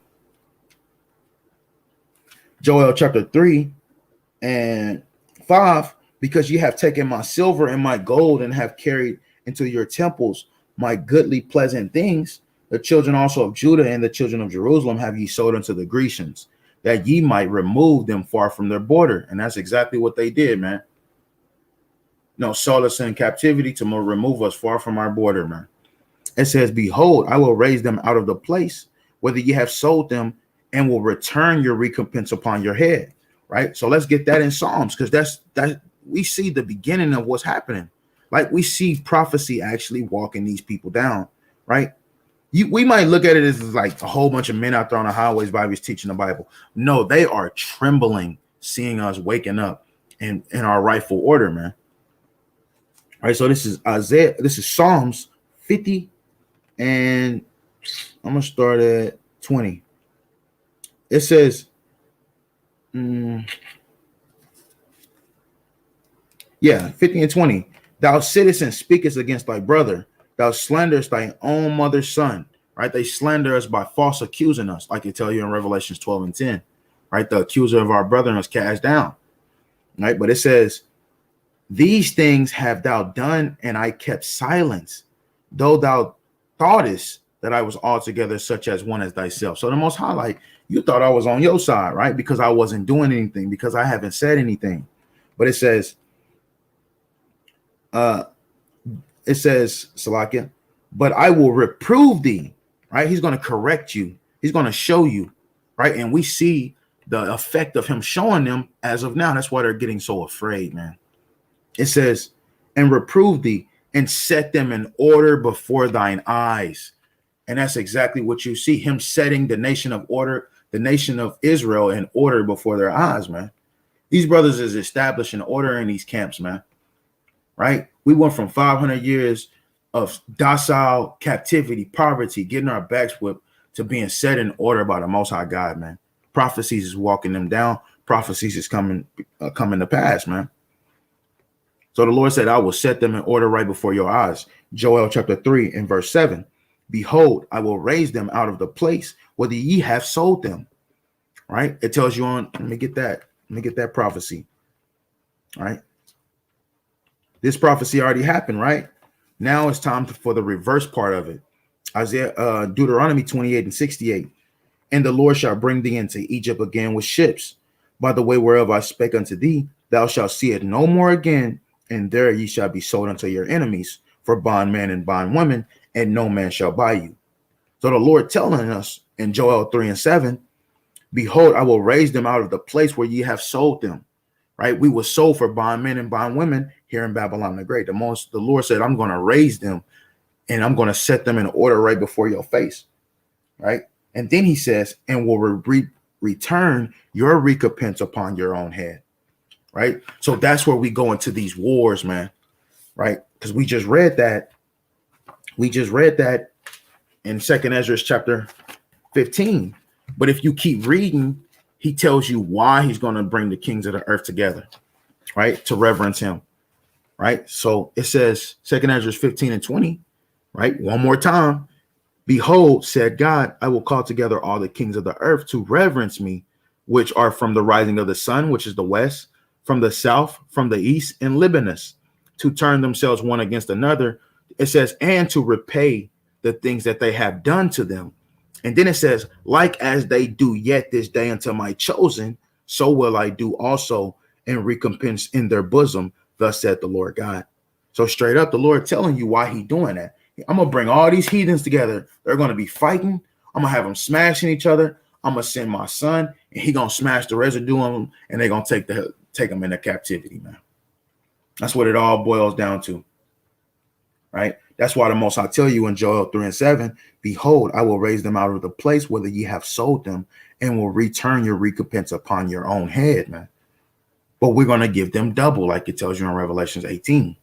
Joel chapter 3 and 5, because you have taken my silver and my gold and have carried into your temples my goodly pleasant things. The children also of Judah and the children of Jerusalem have ye sold unto the Grecians, that ye might remove them far from their border. And that's exactly what they did, man. Sold us in captivity to remove us far from our border, man. It says, behold, I will raise them out of the place, whether ye have sold them, and will return your recompense upon your head. Right. So let's get that in Psalms, because that we see the beginning of what's happening. Like we see prophecy actually walking these people down. Right. We might look at it as like a whole bunch of men out there on the highways, Bibles teaching the Bible. No, they are trembling, seeing us waking up in our rightful order, man. All right, so this is Isaiah. This is Psalms 50, and I'm gonna start at 20. It says, 50 and 20. Thou sittest and speakest against thy brother. Thou slanderest thy own mother's son. Right? They slander us by false accusing us, like they tell you in Revelations 12 and 10. Right? The accuser of our brethren is cast down. Right? But it says, these things have thou done, and I kept silence, though thou thoughtest that I was altogether such as one as thyself. So the Most High, like, you thought I was on your side, right? Because I wasn't doing anything, because I haven't said anything. But it says, Salakia, but I will reprove thee, right? He's going to correct you. He's going to show you, right? And we see the effect of him showing them as of now. That's why they're getting so afraid, man. It says, and reprove thee and set them in order before thine eyes. And that's exactly what you see, him setting the nation of order, the nation of Israel in order before their eyes, man. These brothers is establishing order in these camps, man. Right? We went from 500 years of docile captivity, poverty, getting our backs whipped, to being set in order by the Most High God, man. Prophecies is walking them down. Prophecies is coming to pass, man. So the Lord said, I will set them in order right before your eyes. Joel chapter 3 and verse 7. Behold, I will raise them out of the place where ye have sold them. Right? It tells you on, let me get that prophecy. All right. This prophecy already happened, right? Now it's time for the reverse part of it. Deuteronomy 28 and 68. And the Lord shall bring thee into Egypt again with ships, by the way whereof I spake unto thee, thou shalt see it no more again, and there ye shall be sold unto your enemies for bondman and bondwoman, and no man shall buy you. So the Lord telling us in Joel 3 and 7, behold, I will raise them out of the place where ye have sold them. Right? We were sold for bondmen and bondwomen here in Babylon the Great. The Lord said, I'm going to raise them and I'm going to set them in order right before your face. Right? And then he says, and will return your recompense upon your own head. Right? So that's where we go into these wars, man. Right? Because we just read that. We just read that in 2nd Ezra chapter 15. But if you keep reading, he tells you why he's going to bring the kings of the earth together, right? To reverence him, right? So it says 2nd Ezra 15 and 20, right? One more time. Behold, said God, I will call together all the kings of the earth to reverence me, which are from the rising of the sun, which is the west, from the south, from the east, and Libanus, to turn themselves one against another. It says, and to repay the things that they have done to them. And then it says, like as they do yet this day unto my chosen, so will I do also, and recompense in their bosom. Thus said the Lord God. So straight up, the Lord telling you why he doing that. I'm going to bring all these heathens together. They're going to be fighting. I'm going to have them smashing each other. I'm going to send my son, and he going to smash the residue of them, and they're going to take them into captivity, man. That's what it all boils down to, right? That's why the Most High tell you in Joel 3 and 7, behold, I will raise them out of the place whether ye have sold them, and will return your recompense upon your own head, man. But we're going to give them double, like it tells you in Revelations 18.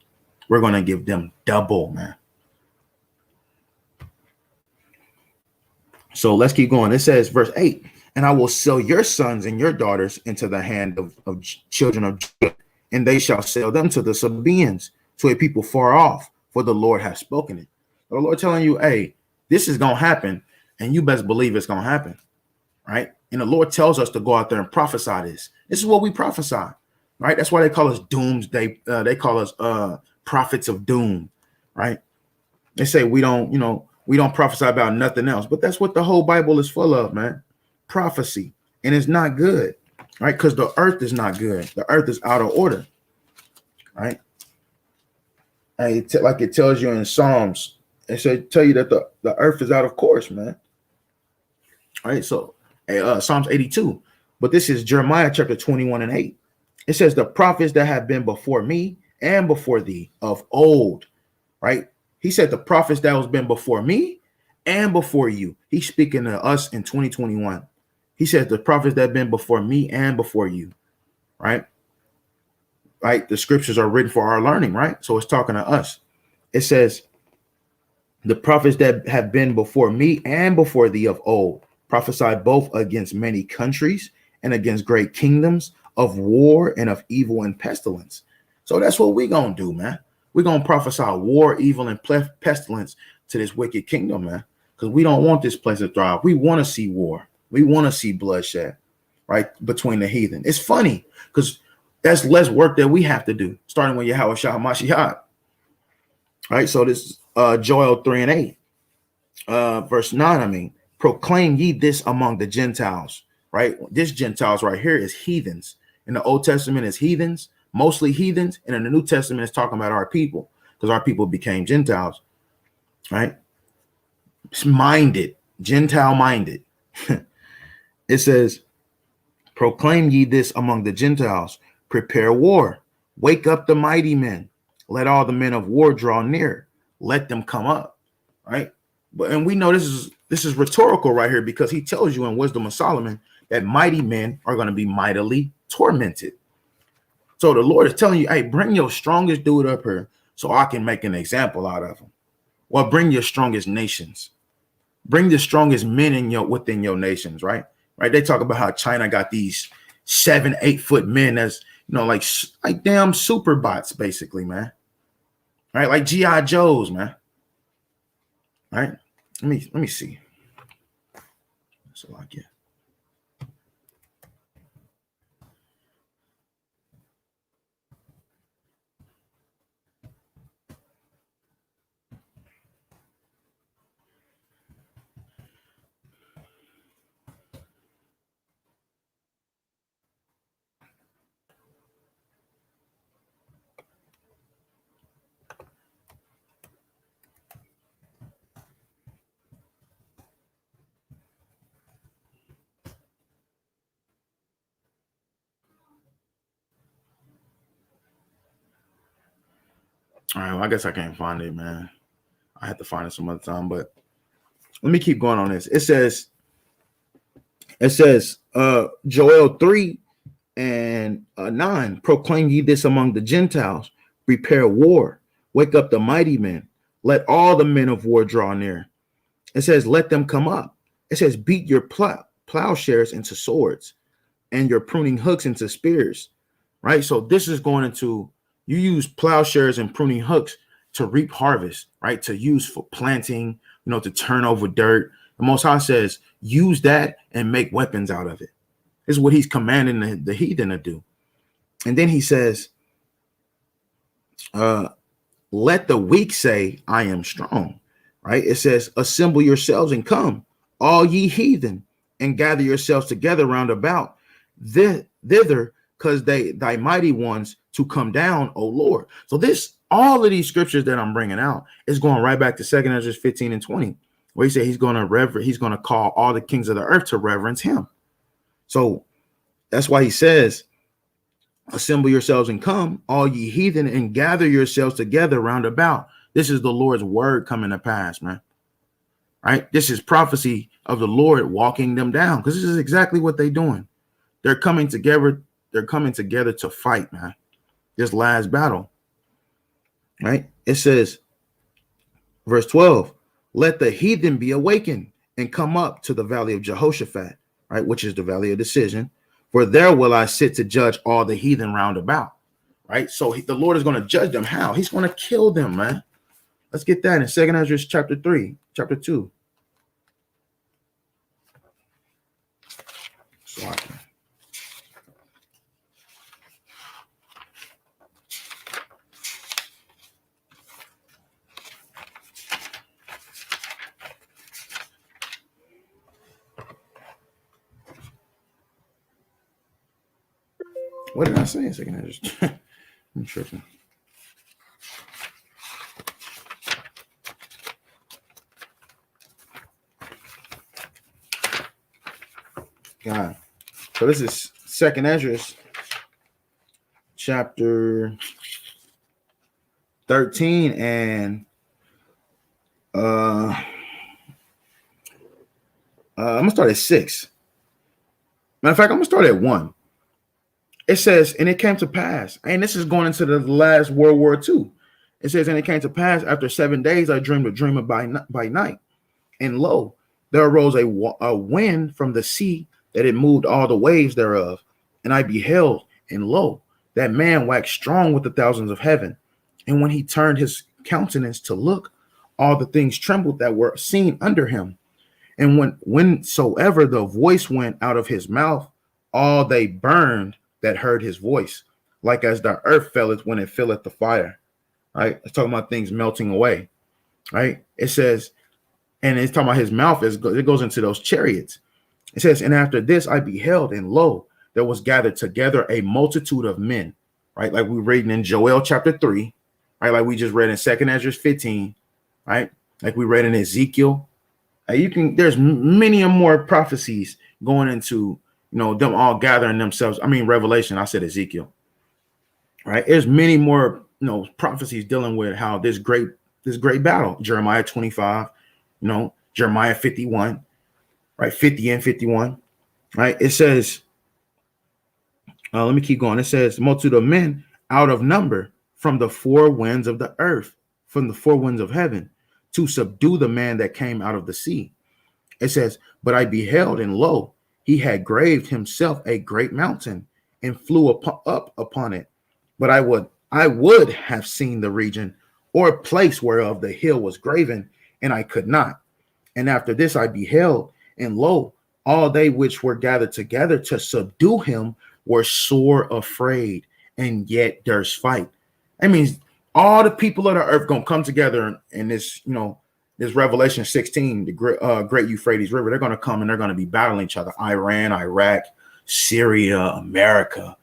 We're going to give them double, man. So let's keep going. It says, verse 8, and I will sell your sons and your daughters into the hand of children of Judah, and they shall sell them to the Sabians, to a people far off, for the Lord has spoken it. The Lord telling you, hey, this is going to happen, and you best believe it's going to happen, right? And the Lord tells us to go out there and prophesy this. This is what we prophesy, right? That's why they call us doomsday. They call us prophets of doom, right? They say we don't prophesy about nothing else, but that's what the whole Bible is full of, man. Prophecy, and it's not good, right? Because the earth is not good. The earth is out of order, right? Like it tells you in Psalms, it tell you that the earth is out of course, man. All right, so Psalms 82, but this is Jeremiah chapter 21 and 8. It says, the prophets that have been before me and before thee of old, right? He said the prophets that has been before me and before you. He's speaking to us in 2021. He says the prophets that have been before me and before you, right? Right? The scriptures are written for our learning, right? So it's talking to us. It says, the prophets that have been before me and before thee of old prophesied both against many countries and against great kingdoms, of war and of evil and pestilence. So that's what we're going to do, man. We're going to prophesy war, evil, and pestilence to this wicked kingdom, man, because we don't want this place to thrive. We want to see war. We want to see bloodshed, right, between the heathen. It's funny because that's less work that we have to do, starting with Yahweh Shah Mashiach. All right, so this Joel 3 and 8, verse 9, proclaim ye this among the Gentiles, right? This Gentiles right here is heathens. In the Old Testament is heathens, mostly heathens, and in the New Testament is talking about our people, because our people became Gentiles, right? It's minded, Gentile minded. It says, proclaim ye this among the Gentiles, prepare war, wake up the mighty men, let all the men of war draw near, let them come up, right? And we know this is rhetorical right here, because he tells you in Wisdom of Solomon that mighty men are going to be mightily tormented, So the Lord is telling you, hey, bring your strongest dude up here so I can make an example out of him. Well, bring your strongest nations. Bring the strongest men within your nations, right? Right. They talk about how China got these 7-8 foot men as like damn super bots, basically, man. Right, like G.I. Joes, man. Right. Let me see. That's all I get. All right, well, I guess I can't find it, man. I have to find it some other time, but let me keep going on this. It says, Joel 3:9, proclaim ye this among the Gentiles, prepare war, wake up the mighty men, let all the men of war draw near. It says, let them come up. It says, beat your plowshares into swords and your pruning hooks into spears, right? So this is going into, you use plowshares and pruning hooks to reap harvest, right? To use for planting, to turn over dirt. The Most High says, use that and make weapons out of it. This is what he's commanding the heathen to do. And then he says, let the weak say, I am strong, right? It says, assemble yourselves and come, all ye heathen, and gather yourselves together round about thither, because thy mighty ones to come down, O Lord. So all of these scriptures that I'm bringing out is going right back to 2 Ezra 15 and 20, where he said he's going to call all the kings of the earth to reverence him. So that's why he says, assemble yourselves and come, all ye heathen, and gather yourselves together round about. This is the Lord's word coming to pass, man. Right? This is prophecy of the Lord walking them down, because this is exactly what they're doing. They're coming together. They're coming together to fight, man. This last battle. Right? It says, verse 12, let the heathen be awakened and come up to the valley of Jehoshaphat, right? Which is the valley of decision. For there will I sit to judge all the heathen round about, right? So the Lord is going to judge them. How? He's going to kill them, man. Let's get that in 2 Ezra chapter 2. Sorry. What did I say in 2 Ezra? I'm tripping. God. So this is 2 Ezra chapter 13, and I'm gonna start at 6. Matter of fact, I'm gonna start at 1. It says, and it came to pass, and this is going into the last World War II. It says, and it came to pass after 7 days, I dreamed a dream by night, and lo, there arose a wind from the sea that it moved all the waves thereof, and I beheld, and lo, that man waxed strong with the thousands of heaven, and when he turned his countenance to look, all the things trembled that were seen under him, and whensoever the voice went out of his mouth, all they burned that heard his voice, like as the earth felleth when it filleth the fire. Right? It's talking about things melting away. Right? It says, and it's talking about his mouth, it goes into those chariots. It says, and after this I beheld, and lo, there was gathered together a multitude of men. Right? Like we reading in Joel chapter 3, right? Like we just read in 2 Ezra 15, right? Like we read in Ezekiel. There's many more prophecies going into, them all gathering themselves. I mean, Revelation, I said Ezekiel, right? There's many more, prophecies dealing with how this great battle, Jeremiah 25, Jeremiah 51, right? 50 and 51, right? It says, Let me keep going. It says, multitude of men out of number from the four winds of the earth, from the four winds of heaven, to subdue the man that came out of the sea. It says, but I beheld, and lo, he had graved himself a great mountain and flew up upon it. But I would have seen the region or place whereof the hill was graven, and I could not. And after this I beheld, and lo, all they which were gathered together to subdue him were sore afraid, and yet durst fight. That means all the people of the earth gonna come together in this, this Revelation 16, the great Euphrates River. They're gonna come and they're gonna be battling each other. Iran, Iraq, Syria, America,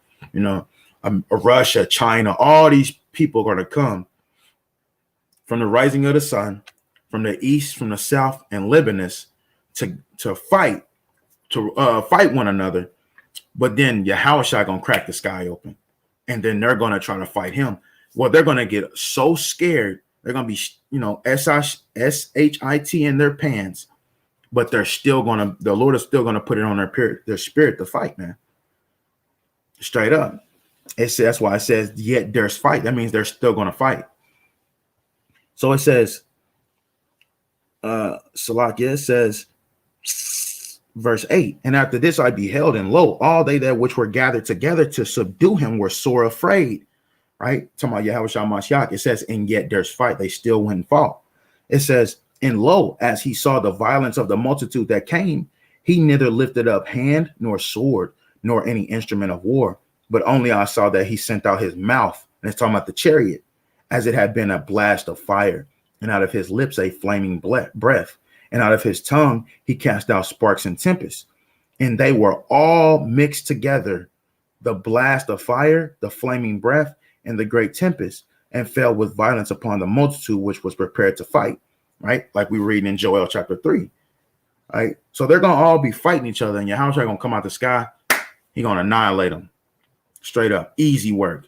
Russia, China. All these people are gonna come from the rising of the sun, from the east, from the south, and Lebanus to fight one another. But then Yahushua gonna crack the sky open, and then they're gonna try to fight him. Well, they're gonna get so scared, they're gonna be shit in their pants, but the Lord is still gonna put it on their spirit to fight, man. Straight up. That's why it says yet there's fight. That means they're still gonna fight. So it says, Salakia, it says, verse 8, and after this I beheld, and lo, all they that which were gathered together to subdue him were sore afraid. Right? Talking about Yahushua Mashiach. It says, and yet there's fight. They still went and fought. It says, and lo, as he saw the violence of the multitude that came, he neither lifted up hand nor sword nor any instrument of war, but only I saw that he sent out his mouth, and it's talking about the chariot, as it had been a blast of fire, and out of his lips a flaming breath, and out of his tongue he cast out sparks and tempests, and they were all mixed together, the blast of fire, the flaming breath, and the great tempest, and fell with violence upon the multitude which was prepared to fight. Right? Like we read in Joel chapter 3. Right? So they're going to all be fighting each other, and Yahushua going to come out the sky. He's going to annihilate them. Straight up. Easy work.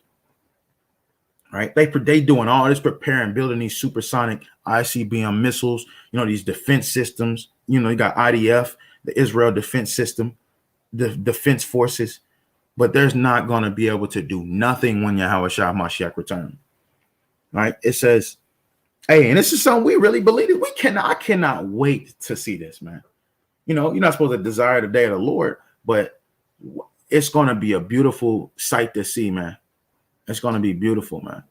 Right? They doing all this preparing, building these supersonic ICBM missiles, these defense systems. You got IDF, the Israel Defense System, the defense forces. But there's not going to be able to do nothing when Yahushua Mashiach returns. Right? It says, hey, and this is something we really believe it. I cannot wait to see this, man. You're not supposed to desire the day of the Lord, but it's going to be a beautiful sight to see, man. It's going to be beautiful, man.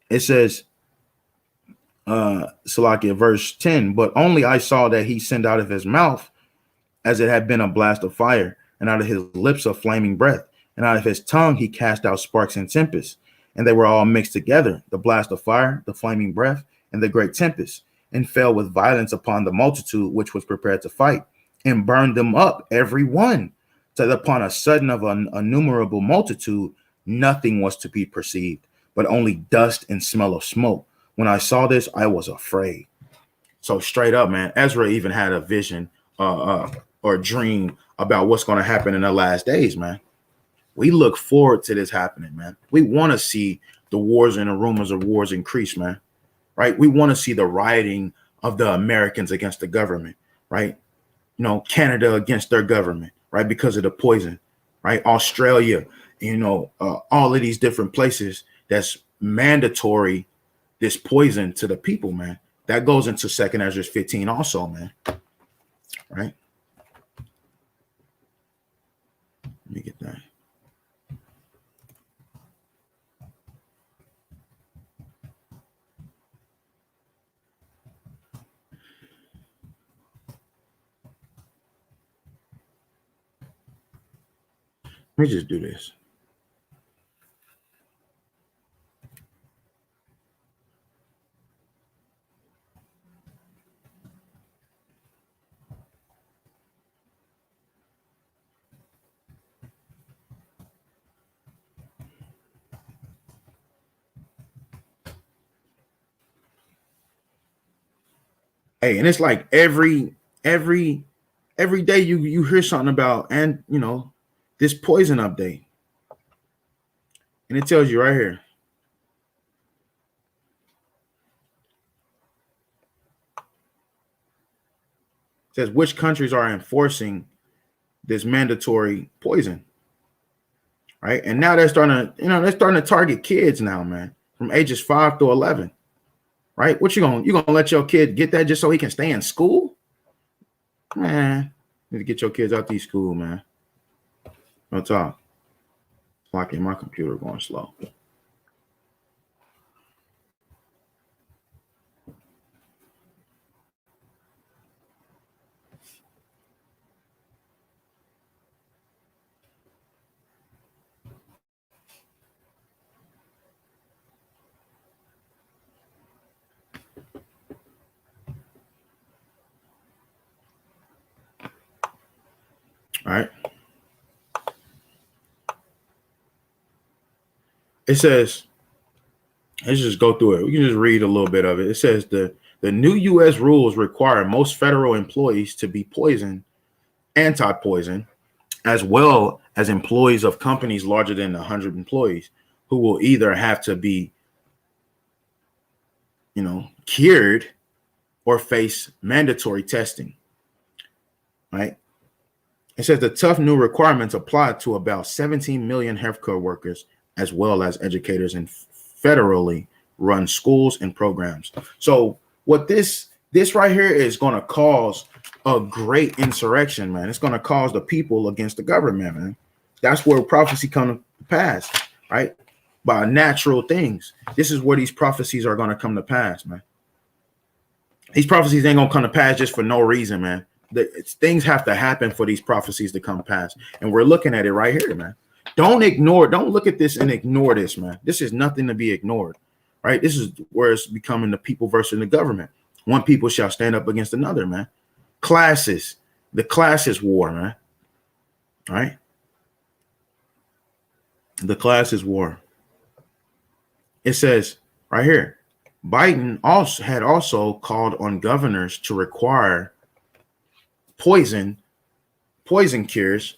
It says, Salakia, verse 10, but only I saw that he sent out of his mouth as it had been a blast of fire, and out of his lips a flaming breath, and out of his tongue he cast out sparks and tempests, and they were all mixed together, the blast of fire, the flaming breath, and the great tempest, and fell with violence upon the multitude which was prepared to fight, and burned them up every one, so that upon a sudden of an innumerable multitude nothing was to be perceived, but only dust and smell of smoke. When I saw this, I was afraid. So straight up, man, Ezra even had a vision or dream about what's going to happen in the last days, man. We look forward to this happening, man. We want to see the wars and the rumors of wars increase, man. Right? We want to see the rioting of the Americans against the government, right? Canada against their government, right? Because of the poison, right? Australia, all of these different places that's mandatory, this poison to the people, man. That goes into 2nd Ezra 15 also, man. Right? Let me get that. Let me just do this. Hey, and it's like every day you hear something about, and this poison update, and it tells you right here. It says which countries are enforcing this mandatory poison. right? And now they're starting to target kids now, man, from ages 5 to 11, right? What you gonna let your kid get that just so he can stay in school? Man, you need to get your kids out these school, man. No talk. Locking my computer going slow. All right. It says, let's just go through it. We can just read a little bit of it. It says the new U.S. rules require most federal employees to be anti-poison, as well as employees of companies larger than 100 employees, who will either have to be, cured or face mandatory testing. Right. It says the tough new requirements apply to about 17 million healthcare workers, as well as educators in federally run schools and programs. So what this right here is going to cause a great insurrection, man. It's going to cause the people against the government, man. That's where prophecy comes to pass, right? By natural things. This is where these prophecies are going to come to pass, man. These prophecies ain't going to come to pass just for no reason, man. Things have to happen for these prophecies to come past. And we're looking at it right here, man. Don't look at this and ignore this, man. This is nothing to be ignored, right? This is where it's becoming the people versus the government. One people shall stand up against another, man. The classes war, man. All right. The classes war. It says right here, Biden had also called on governors to require poison cures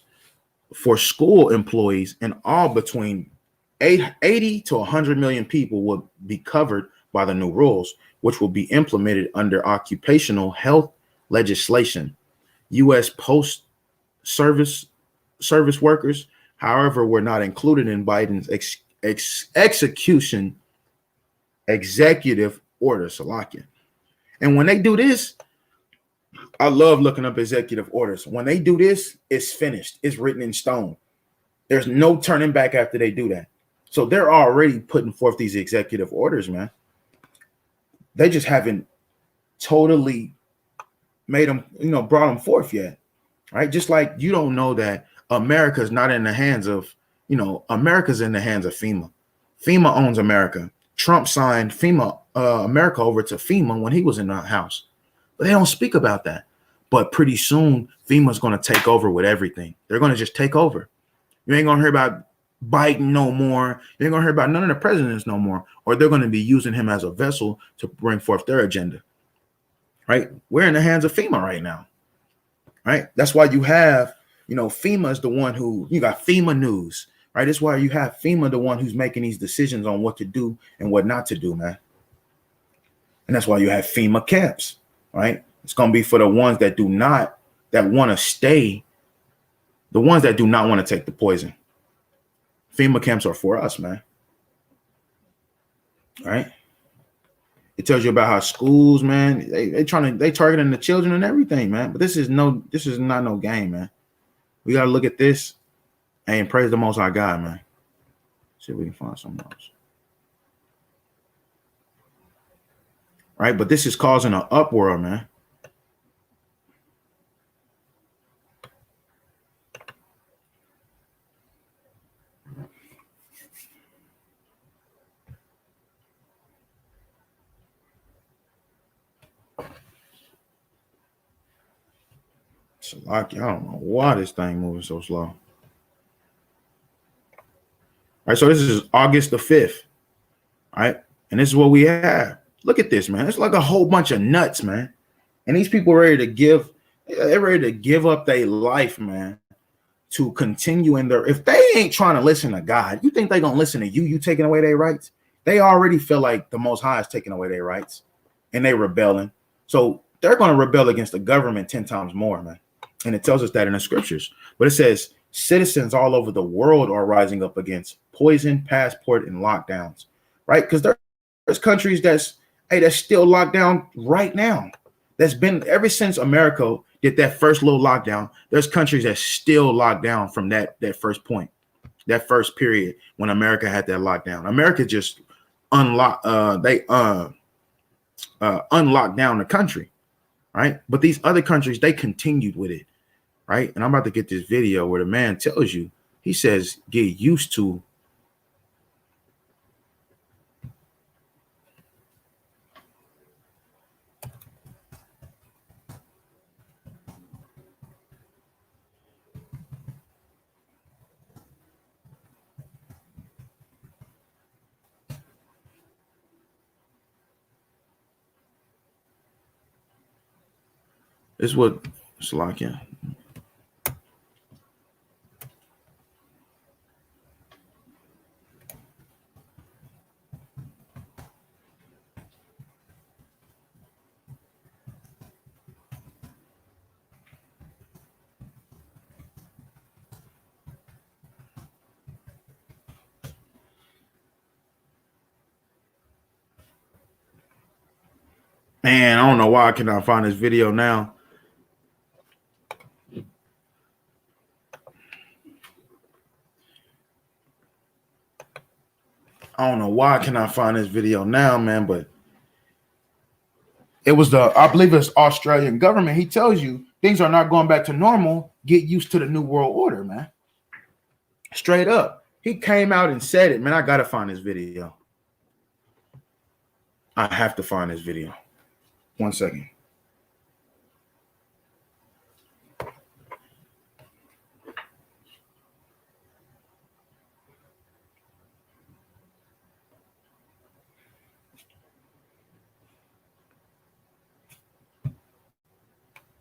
for school employees, and all between 80 to 100 million people will be covered by the new rules, which will be implemented under occupational health legislation. U.S. Post Service workers, however, were not included in Biden's executive order, Salakia. And when they do this, I love looking up executive orders. When they do this, it's finished. It's written in stone. There's no turning back after they do that. So they're already putting forth these executive orders, man. They just haven't totally made them, brought them forth yet, right? Just like you don't know that America's not in the hands of, America's in the hands of FEMA. FEMA owns America. Trump signed America over to FEMA when he was in the House. But they don't speak about that. But pretty soon, FEMA's going to take over with everything. They're going to just take over. You ain't going to hear about Biden no more. You ain't going to hear about none of the presidents no more. Or they're going to be using him as a vessel to bring forth their agenda. Right? We're in the hands of FEMA right now. Right? That's why you have, FEMA is the one who, you got FEMA news. Right? That's why you have FEMA, the one who's making these decisions on what to do and what not to do, man. And that's why you have FEMA camps. Right? It's going to be for the ones that want to stay, the ones that do not want to take the poison. FEMA camps are for us, man. Right? It tells you about how schools, man, they targeting the children and everything, man. But this is not no game, man. We got to look at this and praise the Most High God, man. See if we can find something else. Right? But this is causing an uproar, man. So like, I don't know why this thing moving so slow. All right, so this is August the 5th. All right, and this is what we have. Look at this, man. It's like a whole bunch of nuts, man. And these people they're ready to give up their life, man, to continue in their, if they ain't trying to listen to God, you think they're gonna listen to you taking away their rights? They already feel like the Most High is taking away their rights and they rebelling. So they're gonna rebel against the government 10 times more, man. And it tells us that in the scriptures. But it says citizens all over the world are rising up against poison, passport, and lockdowns, right? Because there's countries that's still locked down right now. That's been ever since America did that first little lockdown. There's countries that still locked down from that first point, that first period when America had that lockdown. America just unlocked unlocked down the country, right? But these other countries, they continued with it, right? And I'm about to get this video where the man tells you, he says, get used to. This is what it's like, yeah. Man, I don't know why I cannot find this video now. I don't know why I cannot find this video now, man, but it was I believe it's Australian government. He tells you things are not going back to normal. Get used to the new world order, man. Straight up. He came out and said it, man. I got to find this video. I have to find this video. 1 second.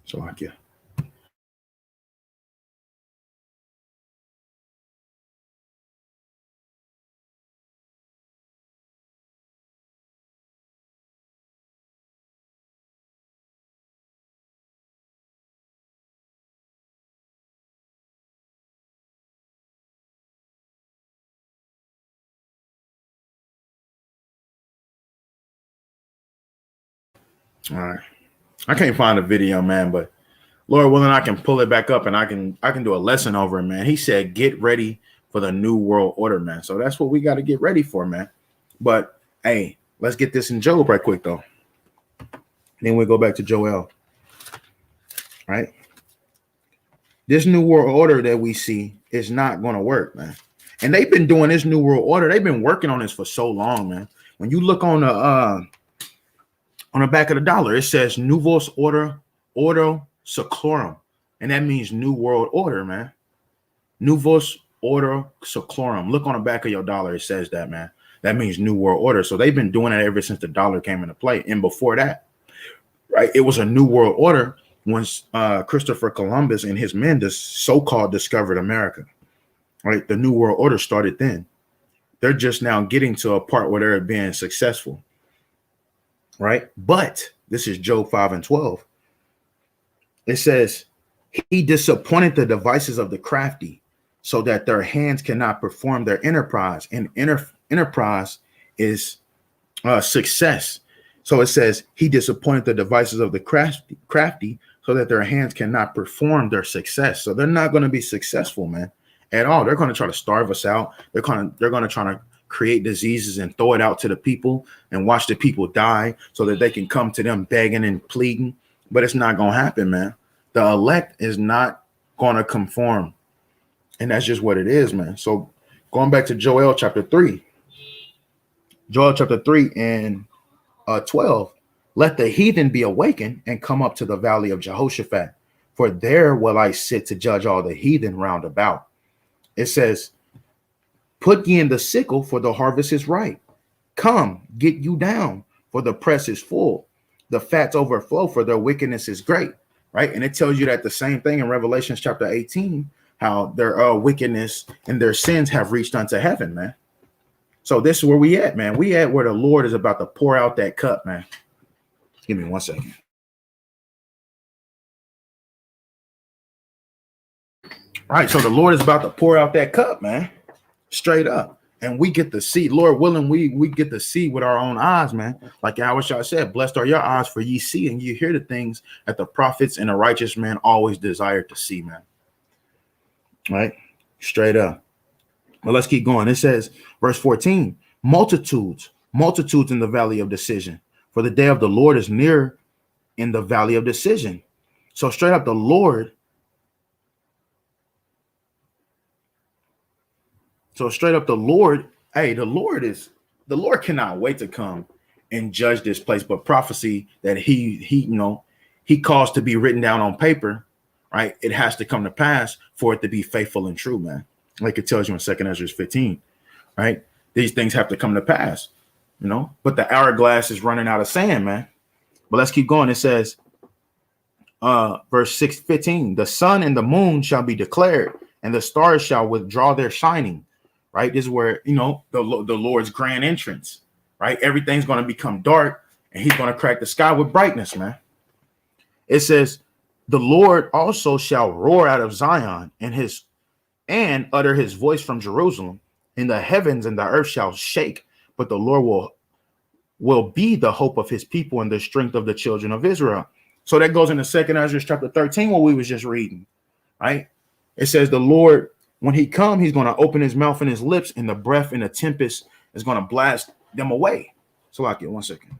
So like, yeah. All right. I can't find the video, man, but Lord willing, I can pull it back up and I can do a lesson over it, man. He said, get ready for the new world order, man. So that's what we got to get ready for, man. But hey, let's get this in Job right quick, though. Then we go back to Joel. Right? This new world order that we see is not going to work, man. And they've been doing this new world order. They've been working on this for so long, man. When you look on the back of the dollar, it says Novus Ordo Seclorum, and that means new world order, man. Novus Ordo Seclorum. Look on the back of your dollar. It says that, man. That means new world order. So they've been doing it ever since the dollar came into play. And before that, right, it was a new world order once Christopher Columbus and his men so-called discovered America. Right, the new world order started then. They're just now getting to a part where they're being successful. Right, but this is Job 5:12. It says, he disappointed the devices of the crafty so that their hands cannot perform their enterprise. And enterprise is success. So it says he disappointed the devices of the crafty so that their hands cannot perform their success. So they're not going to be successful, man, at all. They're going to try to starve us out. They're going to try to create diseases and throw it out to the people and watch the people die so that they can come to them begging and pleading. But it's not going to happen, man. The elect is not going to conform. And that's just what it is, man. So going back to Joel chapter 3. Joel chapter 3 and 12. Let the heathen be awakened and come up to the valley of Jehoshaphat. For there will I sit to judge all the heathen round about. It says, put ye in the sickle, for the harvest is ripe. Come, get you down, for the press is full. The fats overflow, for their wickedness is great. Right? And it tells you that the same thing in Revelation chapter 18, how their wickedness and their sins have reached unto heaven, man. So this is where we at, man. We at where the Lord is about to pour out that cup, man. Give me 1 second. Right. So the Lord is about to pour out that cup, man. Straight up. And we get to see, Lord willing, we get to see with our own eyes, man. Like Yahushua said, blessed are your eyes, for ye see and you hear the things that the prophets and the righteous man always desire to see, man. Right? Straight up. But let's keep going. It says, verse 14, multitudes in the valley of decision. For the day of the Lord is near in the valley of decision. So straight up, the Lord. So straight up, the Lord, hey, the Lord cannot wait to come and judge this place. But prophecy that he caused to be written down on paper, right? It has to come to pass for it to be faithful and true, man. Like it tells you in 2 Ezra 15, right? These things have to come to pass, but the hourglass is running out of sand, man. But let's keep going. It says, verse 6:15, the sun and the moon shall be declared, and the stars shall withdraw their shining. Right. This is where, the Lord's grand entrance. Right. Everything's going to become dark and he's going to crack the sky with brightness, man. It says the Lord also shall roar out of Zion and utter his voice from Jerusalem, and the heavens and the earth shall shake. But the Lord will be the hope of his people and the strength of the children of Israel. So that goes into 2 Ezra chapter 13, what we was just reading. Right. It says the Lord, when he come, he's going to open his mouth and his lips, and the breath and the tempest is going to blast them away. So I'll get 1 second.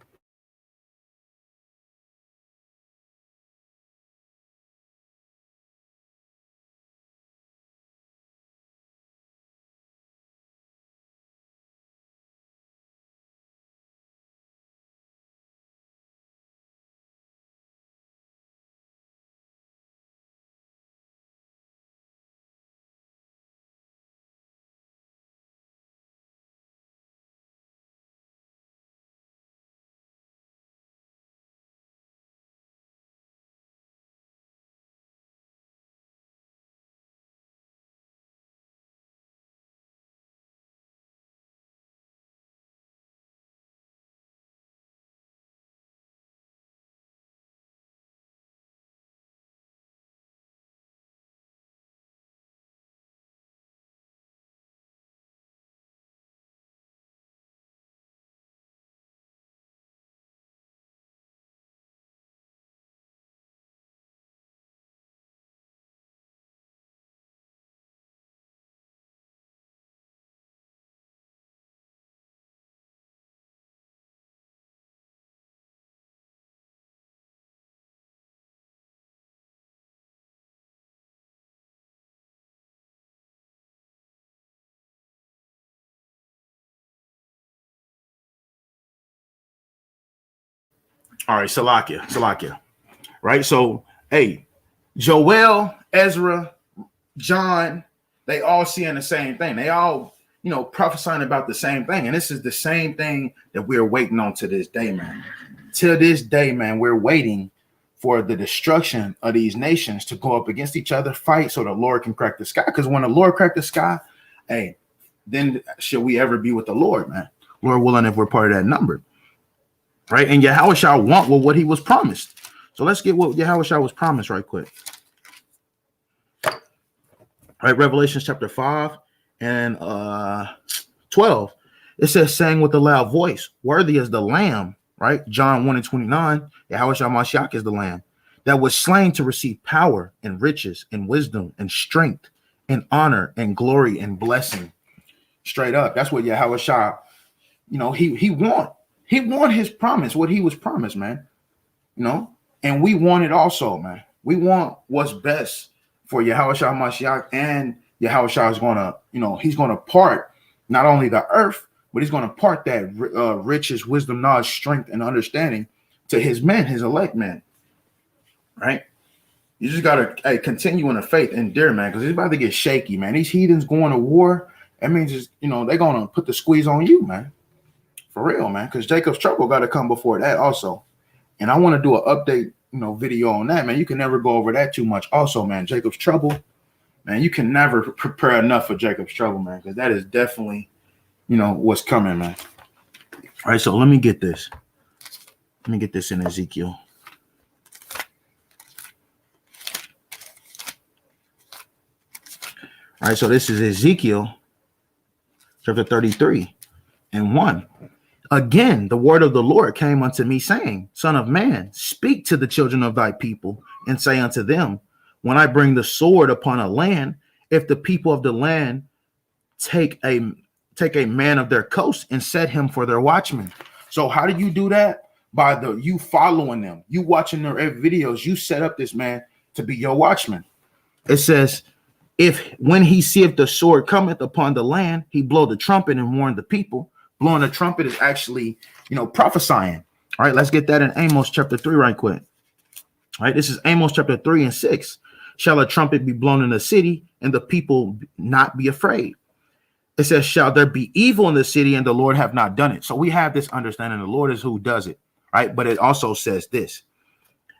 All right, Salakia. Right. So, hey, Joel, Ezra, John, they all seeing the same thing. They all, prophesying about the same thing. And this is the same thing that we're waiting on to this day, man. Till this day, man, we're waiting for the destruction of these nations to go up against each other, fight so the Lord can crack the sky. Because when the Lord cracked the sky, hey, then should we ever be with the Lord, man? Lord willing, if we're part of that number. Right. And Yahushua want what he was promised. So let's get what Yahushua was promised right quick. Right. Revelation chapter 5 and 12. It says, saying with a loud voice, worthy is the Lamb. Right. John 1 and 29. Yahushua Mashiach is the Lamb that was slain to receive power and riches and wisdom and strength and honor and glory and blessing. Straight up. That's what Yahushua, he want. He want his promise, what he was promised, man. And we want it also, man. We want what's best for Yahushua Mashiach, and Yahushua is going to, he's going to part not only the earth, but he's going to part that riches, wisdom, knowledge, strength, and understanding to his men, his elect men. Right? You just got to continue in the faith and dare, man, because it's about to get shaky, man. These heathens going to war. That means, they're going to put the squeeze on you, man. For real, man, because Jacob's trouble got to come before that also. And I want to do an update, video on that, man. You can never go over that too much. Also, man, Jacob's trouble, man, you can never prepare enough for Jacob's trouble, man, because that is definitely, what's coming, man. All right, so let me get this. Let me get this in Ezekiel. All right, so this is Ezekiel chapter 33:1. Again, the word of the Lord came unto me, saying, Son of man, speak to the children of thy people, and say unto them, when I bring the sword upon a land, if the people of the land take a man of their coast and set him for their watchman. So how do you do that? By you following them, you watching their videos, you set up this man to be your watchman. It says, if when he seeth the sword cometh upon the land, he blow the trumpet and warn the people. Blowing the trumpet is actually, prophesying. All right, let's get that in Amos chapter 3 right quick. All right, this is Amos chapter 3:6. Shall a trumpet be blown in the city, and the people not be afraid? It says, shall there be evil in the city, and the Lord have not done it? So we have this understanding the Lord is who does it, right? But it also says this.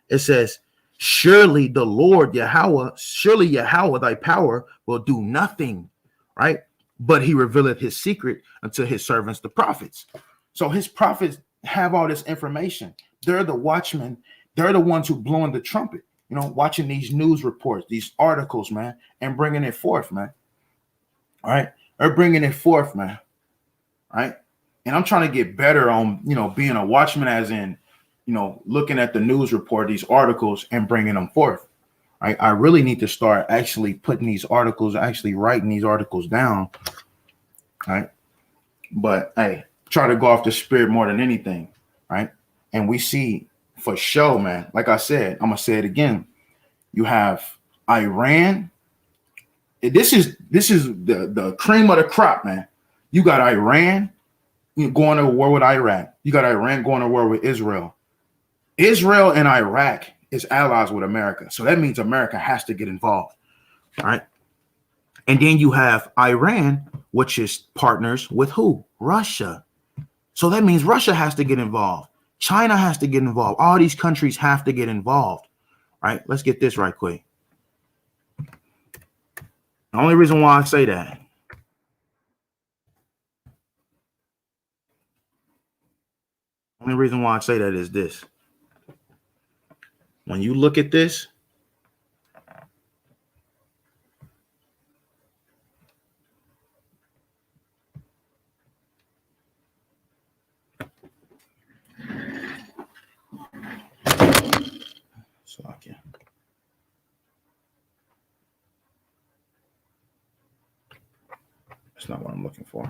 It says, surely the Lord Yahweh, surely Yahweh thy power will do nothing, right? But he revealeth his secret unto his servants, the prophets. So his prophets have all this information. They're the watchmen. They're the ones who blowing the trumpet, watching these news reports, these articles, man, and bringing it forth, man. All right. They're bringing it forth, man. All right. And I'm trying to get better on, being a watchman, as in, looking at the news report, these articles, and bringing them forth. I really need to start actually putting these articles, actually writing these articles down. Right. But hey, try to go off the spirit more than anything. Right. And we see for sure, man, like I said, I'm going to say it again. You have Iran. This is the cream of the crop, man. You got Iran going to war with Iraq. You got Iran going to war with Israel. Israel and Iraq is allies with America. So that means America has to get involved. All right. And then you have Iran, which is partners with who? Russia. So that means Russia has to get involved. China has to get involved. All these countries have to get involved. All right. Let's get this right quick. The only reason why I say that. Only reason why I say that is this. When you look at this, so I can. That's not what I'm looking for.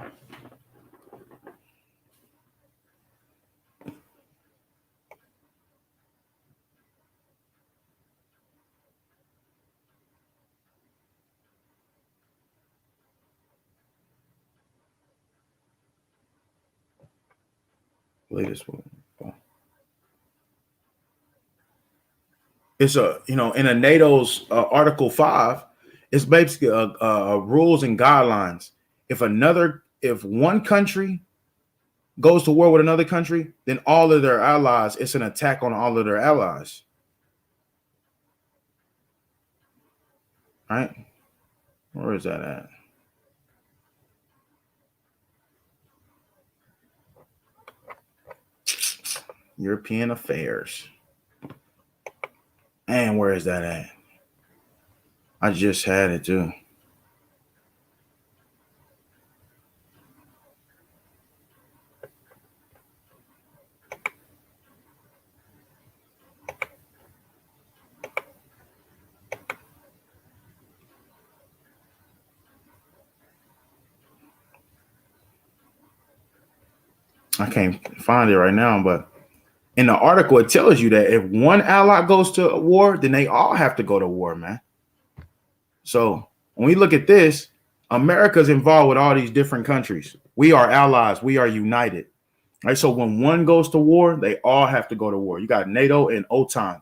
Latest one. It's in a NATO's Article 5, it's basically rules and guidelines. If one country goes to war with another country, then all of their allies, it's an attack on all of their allies. All right. Where is that at? European Affairs. And where is that at? I just had it too. I can't find it right now, but in the article, it tells you that if one ally goes to war, then they all have to go to war, man. So when we look at this, America's involved with all these different countries. We are allies. We are united. Right. So when one goes to war, they all have to go to war. You got NATO and OTAN.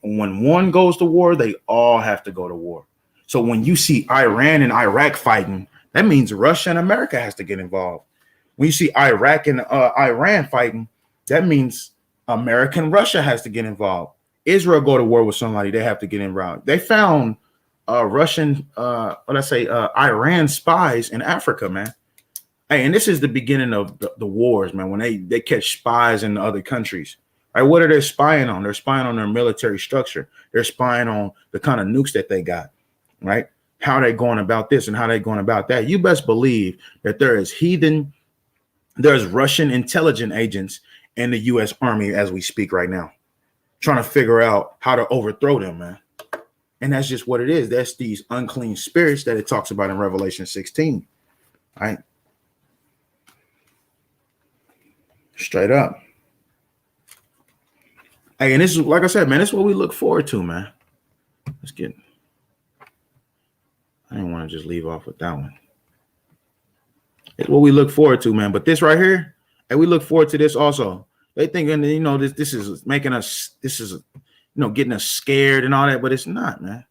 When one goes to war, they all have to go to war. So when you see Iran and Iraq fighting, that means Russia and America has to get involved. When you see Iraq and Iran fighting, that means America and Russia has to get involved. Israel go to war with somebody, they have to get involved. They found Iran spies in Africa, man. Hey, and this is the beginning of the wars, man, when they catch spies in the other countries. Right? What are they spying on? They're spying on their military structure. They're spying on the kind of nukes that they got, right? how they going about this and how they going about that. You best believe that there is there's Russian intelligence agents in the U.S. Army as we speak right now, trying to figure out how to overthrow them, man. And that's just what it is. That's these unclean spirits that it talks about in Revelation 16, right? Straight up. Hey, and this is, like I said, man, this is what we look forward to, man. Let's get, I didn't want to just leave off with that one. It's what we look forward to, man. But this right here, and we look forward to this also. They thinking, you know, this is making us, this is, you know, getting us scared and all that, but it's not, man.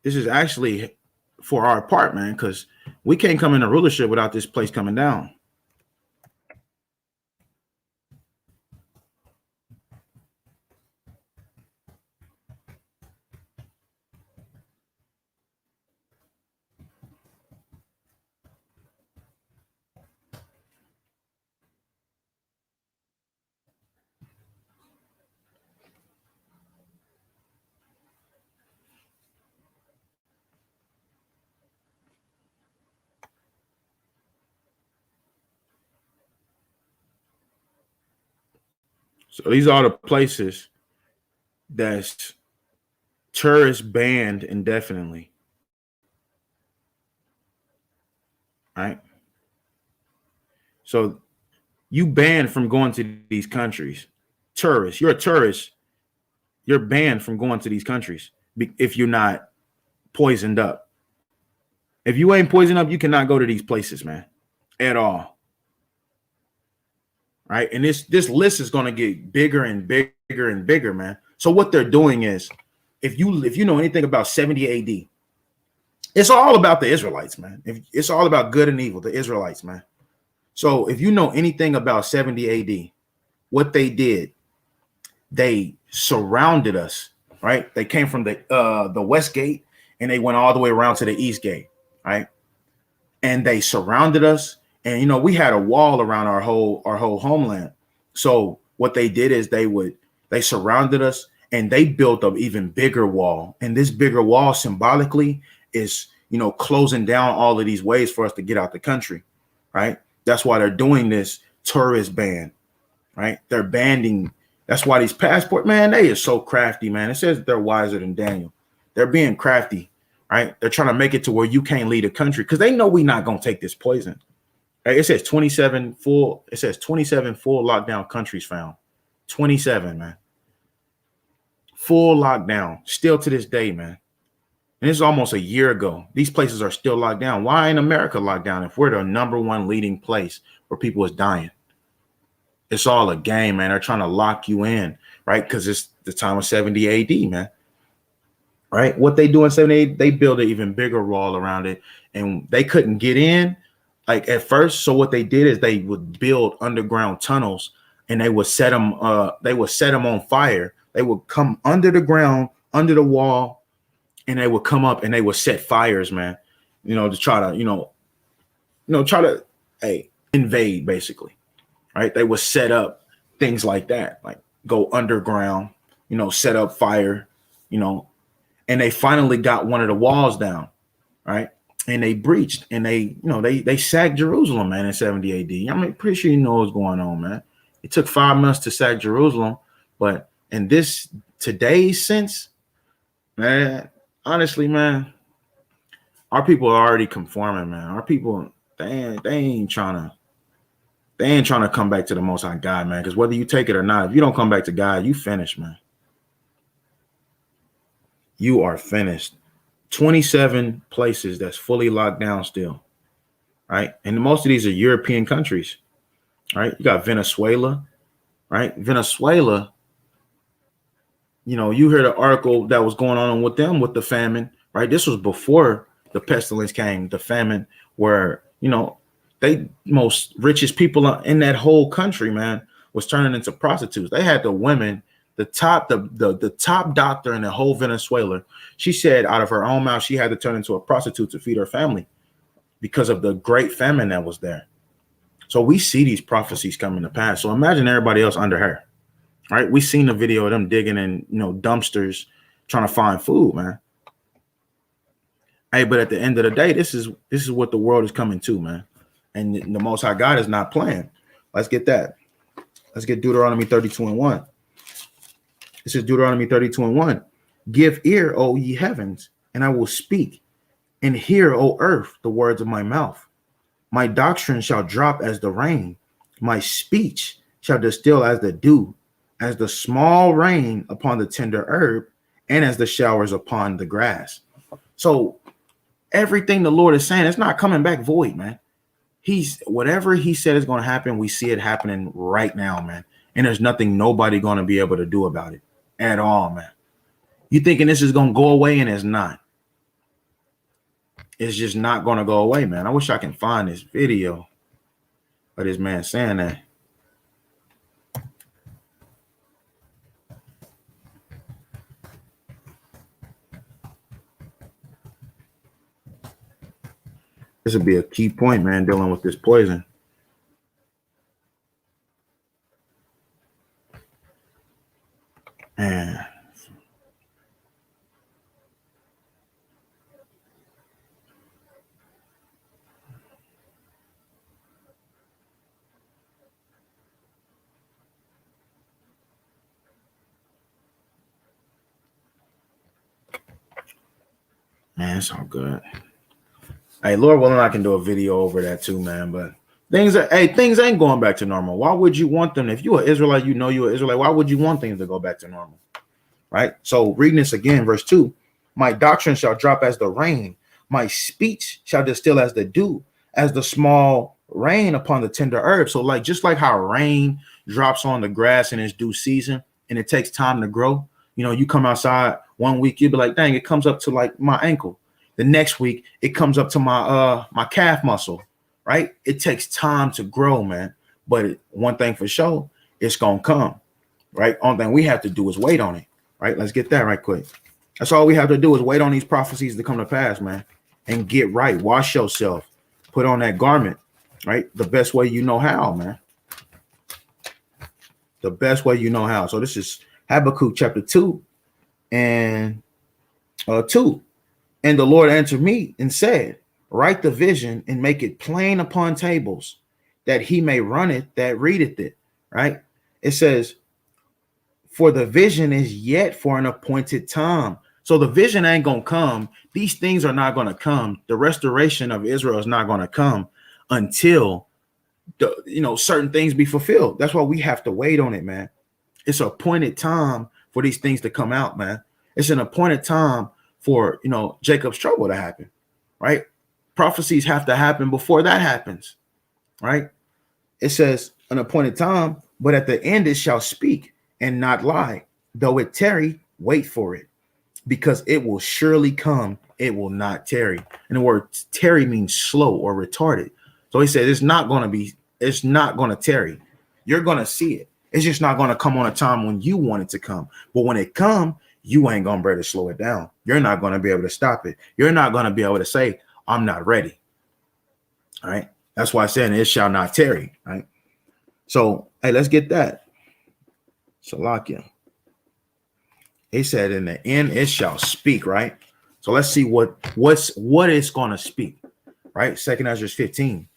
This is actually for our part, man, because we can't come into rulership without this place coming down. So these are the places that's tourist banned indefinitely. Right? So you banned from going to these countries. Tourists, you're a tourist. You're banned from going to these countries if you're not poisoned up. If you ain't poisoned up, you cannot go to these places, man, at all. Right? And this list is going to get bigger and bigger and bigger, man. So what they're doing is, if you know anything about 70 AD, it's all about the Israelites, man. It's all about good and evil, the Israelites, man. So if you know anything about 70 AD, what they did, they surrounded us, right? They came from the west gate and they went all the way around to the east gate, right? And they surrounded us, and you know, we had a wall around our whole homeland. So what they did is they surrounded us and they built an even bigger wall. And this bigger wall symbolically is, you know, closing down all of these ways for us to get out the country, right? That's why they're doing this tourist ban, right? They're banning. That's why these passport, man, they are so crafty, man. It says they're wiser than Daniel. They're being crafty, right? They're trying to make it to where you can't leave the country because they know we're not going to take this poison. Right? It says 27 full lockdown countries found. 27, man. Full lockdown, still to this day, man. And this is almost a year ago. These places are still locked down. Why ain't America locked down if we're the #1 leading place where people is dying? It's all a game, man. They're trying to lock you in, right? Because it's the time of 70 AD, man. Right? What they do in 70 AD, they build an even bigger wall around it, and they couldn't get in, like at first. So what they did is they would build underground tunnels, and they would set them. On fire. They would come under the ground, under the wall, and they would come up and they would set fires, man. You know, to try to, invade, basically. Right? They would set up things like that, like go underground, you know, set up fire, you know, and they finally got one of the walls down, right? And they breached, and they sacked Jerusalem, man, in 70 AD. I mean, pretty sure you know what's going on, man. It took 5 months to sack Jerusalem, but in this today's sense, man, honestly, man, our people are already conforming, man. Our people, they ain't trying to come back to the Most High God, man. Because whether you take it or not, if you don't come back to God, you finished, man. You are finished. 27 places that's fully locked down still, right? And most of these are European countries, right? You got Venezuela, right? Venezuela, you know, you heard the article that was going on with them with the famine, right? This was before the pestilence came, the famine, where, you know, they most richest people in that whole country, man, was turning into prostitutes. They had the women, the top doctor in the whole Venezuela. She said out of her own mouth she had to turn into a prostitute to feed her family because of the great famine that was there. So we see these prophecies coming to pass. So imagine everybody else under her, right? We seen the video of them digging in, you know, dumpsters trying to find food, man. Hey, but at the end of the day, this is what the world is coming to, man. And the Most High God is not playing. Let's get that. Let's get Deuteronomy 32:1. This is Deuteronomy 32:1. Give ear, O ye heavens, and I will speak, and hear, O earth, the words of my mouth. My doctrine shall drop as the rain. My speech shall distill as the dew, as the small rain upon the tender herb, and as the showers upon the grass. So everything the Lord is saying, it's not coming back void, man. He's whatever he said is going to happen. We see it happening right now, man. And there's nothing nobody going to be able to do about it at all, man. You thinking this is going to go away, and it's not. It's just not going to go away, man. I wish I can find this video of this man saying that. This would be a key point, man, dealing with this poison. Man. Man, it's all good. Hey, Lord willing, I can do a video over that too, man. But things ain't going back to normal. Why would you want them? If you're an Israelite, you know you're an Israelite. Why would you want things to go back to normal? Right? So reading this again, verse 2. My doctrine shall drop as the rain. My speech shall distill as the dew, as the small rain upon the tender herb. So like just like how rain drops on the grass in its due season and it takes time to grow. You know, you come outside one week, you'll be like, dang, it comes up to like my ankle. The next week, it comes up to my calf muscle, right? It takes time to grow, man. But one thing for sure, it's going to come, right? Only thing we have to do is wait on it, right? Let's get that right quick. That's all we have to do is wait on these prophecies to come to pass, man, and get right. Wash yourself. Put on that garment, right? The best way you know how, man. The best way you know how. So this is Habakkuk chapter 2 and 2. And the Lord answered me and said, write the vision and make it plain upon tables, that he may run it that readeth it. Right? It says, for the vision is yet for an appointed time. So the vision ain't going to come. These things are not going to come. The restoration of Israel is not going to come until certain things be fulfilled. That's why we have to wait on it, man. It's an appointed time for these things to come out, man. It's an appointed time for Jacob's trouble to happen, right? Prophecies have to happen before that happens, right? It says an appointed time, but at the end it shall speak and not lie. Though it tarry, wait for it, because it will surely come. It will not tarry. And the word tarry means slow or retarded. So he said it's not going to tarry. You're going to see it. It's just not going to come on a time when you want it to come. But when it comes, you ain't going to be able to slow it down. You're not going to be able to stop it. You're not going to be able to say, I'm not ready. All right. That's why I said it shall not tarry. Right. So, hey, let's get that. Salakia. He said in the end, it shall speak. Right. So let's see what it's going to speak. Right. 2 Ezra 15.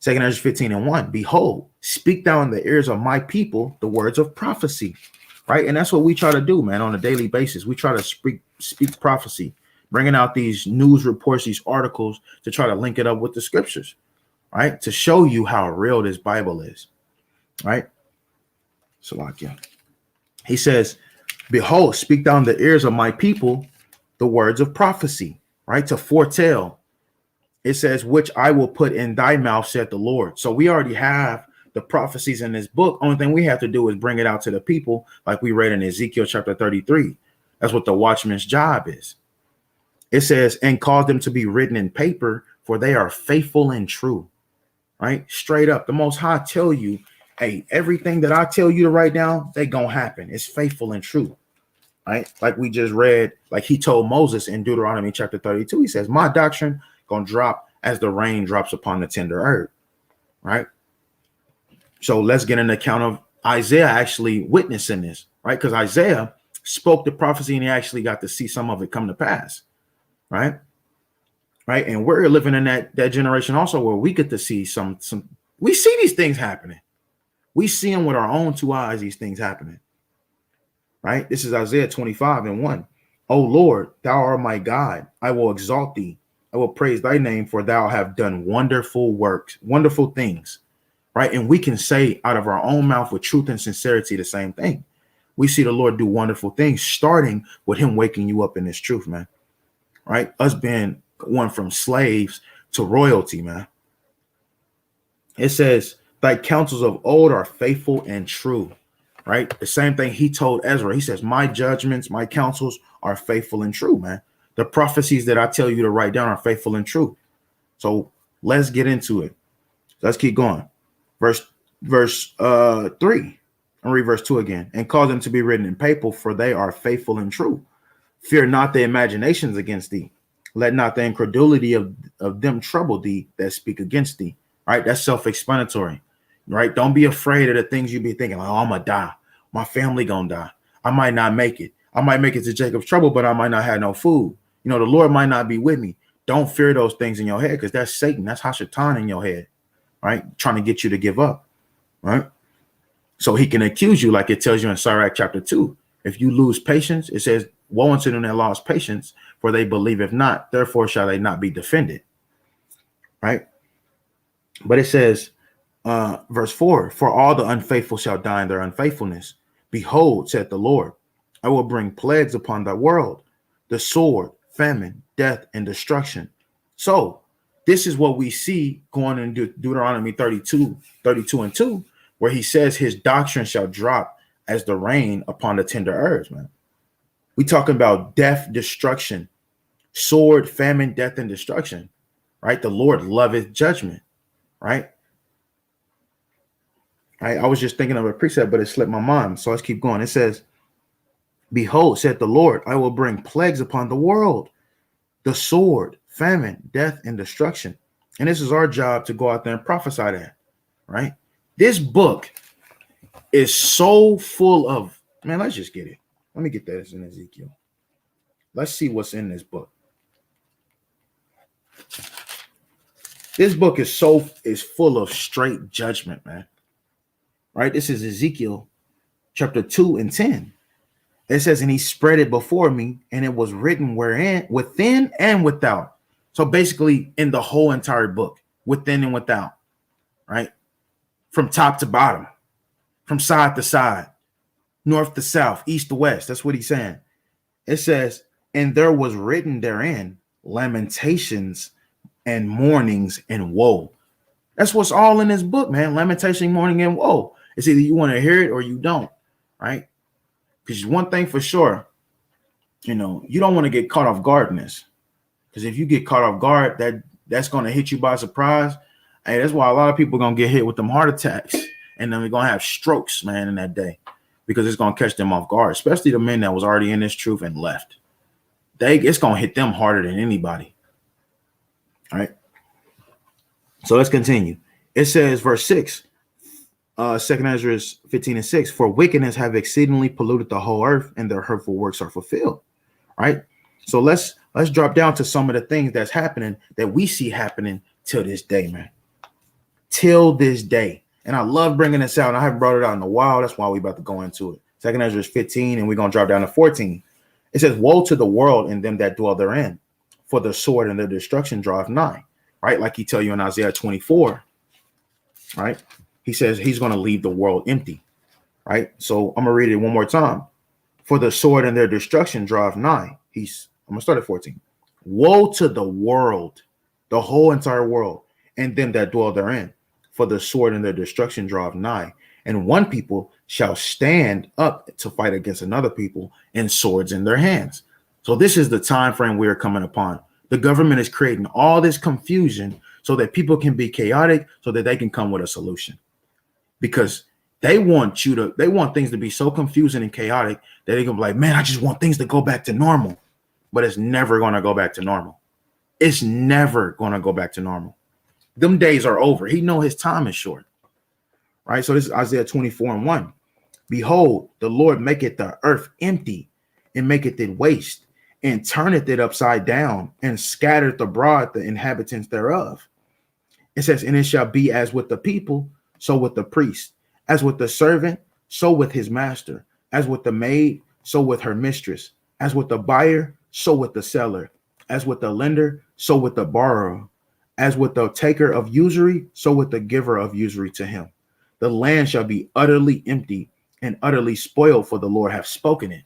2 Ezra 15 and 1. Behold, speak thou in the ears of my people the words of prophecy. Right. And that's what we try to do, man, on a daily basis. We try to speak prophecy, bringing out these news reports, these articles to try to link it up with the scriptures. Right. To show you how real this Bible is. Right. Salakia. He says, behold, speak thou in the ears of my people the words of prophecy. Right. To foretell. It says, which I will put in thy mouth, said the Lord. So we already have the prophecies in this book. Only thing we have to do is bring it out to the people, like we read in Ezekiel chapter 33. That's what the watchman's job is. It says, and cause them to be written in paper, for they are faithful and true. Right? Straight up, the Most High tell you, hey, everything that I tell you to write down, they gonna happen. It's faithful and true. Right? Like we just read, like he told Moses in Deuteronomy chapter 32, he says, my doctrine gonna drop as the rain drops upon the tender herb. Right? So let's get an account of Isaiah actually witnessing this, right? Because Isaiah spoke the prophecy and he actually got to see some of it come to pass, right? Right. And we're living in that generation also where we get to see some we see these things happening. We see them with our own two eyes, these things happening. Right. This is Isaiah 25:1. O Lord, thou art my God. I will exalt thee. I will praise thy name, for thou have done wonderful works, wonderful things. Right. And we can say out of our own mouth with truth and sincerity the same thing. We see the Lord do wonderful things, starting with him waking you up in this truth, man. Right. Us being one from slaves to royalty, man. It says, thy counsels of old are faithful and true. Right. The same thing he told Ezra. He says, my judgments, my counsels are faithful and true, man. The prophecies that I tell you to write down are faithful and true. So let's get into it. Let's keep going. Verse 3. I'll read verse 2 again. And cause them to be written in paper, for they are faithful and true. Fear not the imaginations against thee. Let not the incredulity of them trouble thee that speak against thee. Right? That's self-explanatory. Right? Don't be afraid of the things you be thinking, like, oh, I'm gonna die. My family gonna die. I might not make it. I might make it to Jacob's trouble, but I might not have no food. You know, the Lord might not be with me. Don't fear those things in your head, because that's Satan. That's Hashatan in your head, right? Trying to get you to give up, right? So he can accuse you, like it tells you in Sirach chapter 2. If you lose patience, it says, woe unto them that lost patience, for they believe if not, therefore shall they not be defended, right? But it says, verse 4, for all the unfaithful shall die in their unfaithfulness. Behold, said the Lord, I will bring plagues upon the world, the sword, famine, death, and destruction. So this is what we see going in Deuteronomy 32:2, where he says his doctrine shall drop as the rain upon the tender herbs, man. We talking about death, destruction, sword, famine, death, and destruction, right? The Lord loveth judgment, right? I was just thinking of a precept, but it slipped my mind. So let's keep going. It says, behold, said the Lord, I will bring plagues upon the world, the sword, famine, death, and destruction. And this is our job to go out there and prophesy that, right? This book is so full of, man, let's just get it. Let me get that. It's in Ezekiel. Let's see what's in this book. This book is full of straight judgment, man. Right? This is Ezekiel chapter 2:10. It says, and he spread it before me, and it was written wherein, within and without. So basically in the whole entire book, within and without, right? From top to bottom, from side to side, north to south, east to west. That's what he's saying. It says, and there was written therein lamentations and mournings and woe. That's what's all in this book, man. Lamentation, mourning, and woe. It's either you want to hear it or you don't, right? Because one thing for sure, you know, you don't want to get caught off guard in this. Because if you get caught off guard, that's going to hit you by surprise. Hey, that's why a lot of people are going to get hit with them heart attacks. And then they're going to have strokes, man, in that day. Because it's going to catch them off guard, especially the men that was already in this truth and left. It's going to hit them harder than anybody. All right. So let's continue. It says, verse 6, 2 Ezra 15:6, for wickedness have exceedingly polluted the whole earth, and their hurtful works are fulfilled. Right. So let's drop down to some of the things that's happening that we see happening till this day, man. Till this day. And I love bringing this out. I haven't brought it out in a while. That's why we're about to go into it. 2 Ezra 15, and we're going to drop down to 14. It says, woe to the world and them that dwell therein, for the sword and their destruction draweth nigh. Right? Like he tell you in Isaiah 24. Right? He says he's going to leave the world empty. Right? So I'm going to read it one more time. For the sword and their destruction draweth nigh. I'm going to start at 14. Woe to the world, the whole entire world, and them that dwell therein, for the sword and their destruction draweth nigh. And one people shall stand up to fight against another people, and swords in their hands. So this is the time frame we are coming upon. The government is creating all this confusion so that people can be chaotic, so that they can come with a solution. Because they want things to be so confusing and chaotic that they can be like, man, I just want things to go back to normal. But it's never going to go back to normal. It's never going to go back to normal. Them days are over. He know his time is short. Right? So this is Isaiah 24:1. Behold, the Lord maketh the earth empty, and maketh it waste, and turneth it upside down, and scattereth abroad the inhabitants thereof. It says, and it shall be as with the people, so with the priest, as with the servant, so with his master, as with the maid, so with her mistress, as with the buyer, so with the seller, as with the lender, so with the borrower, as with the taker of usury, so with the giver of usury to him. The land shall be utterly empty and utterly spoiled, for the Lord hath spoken it.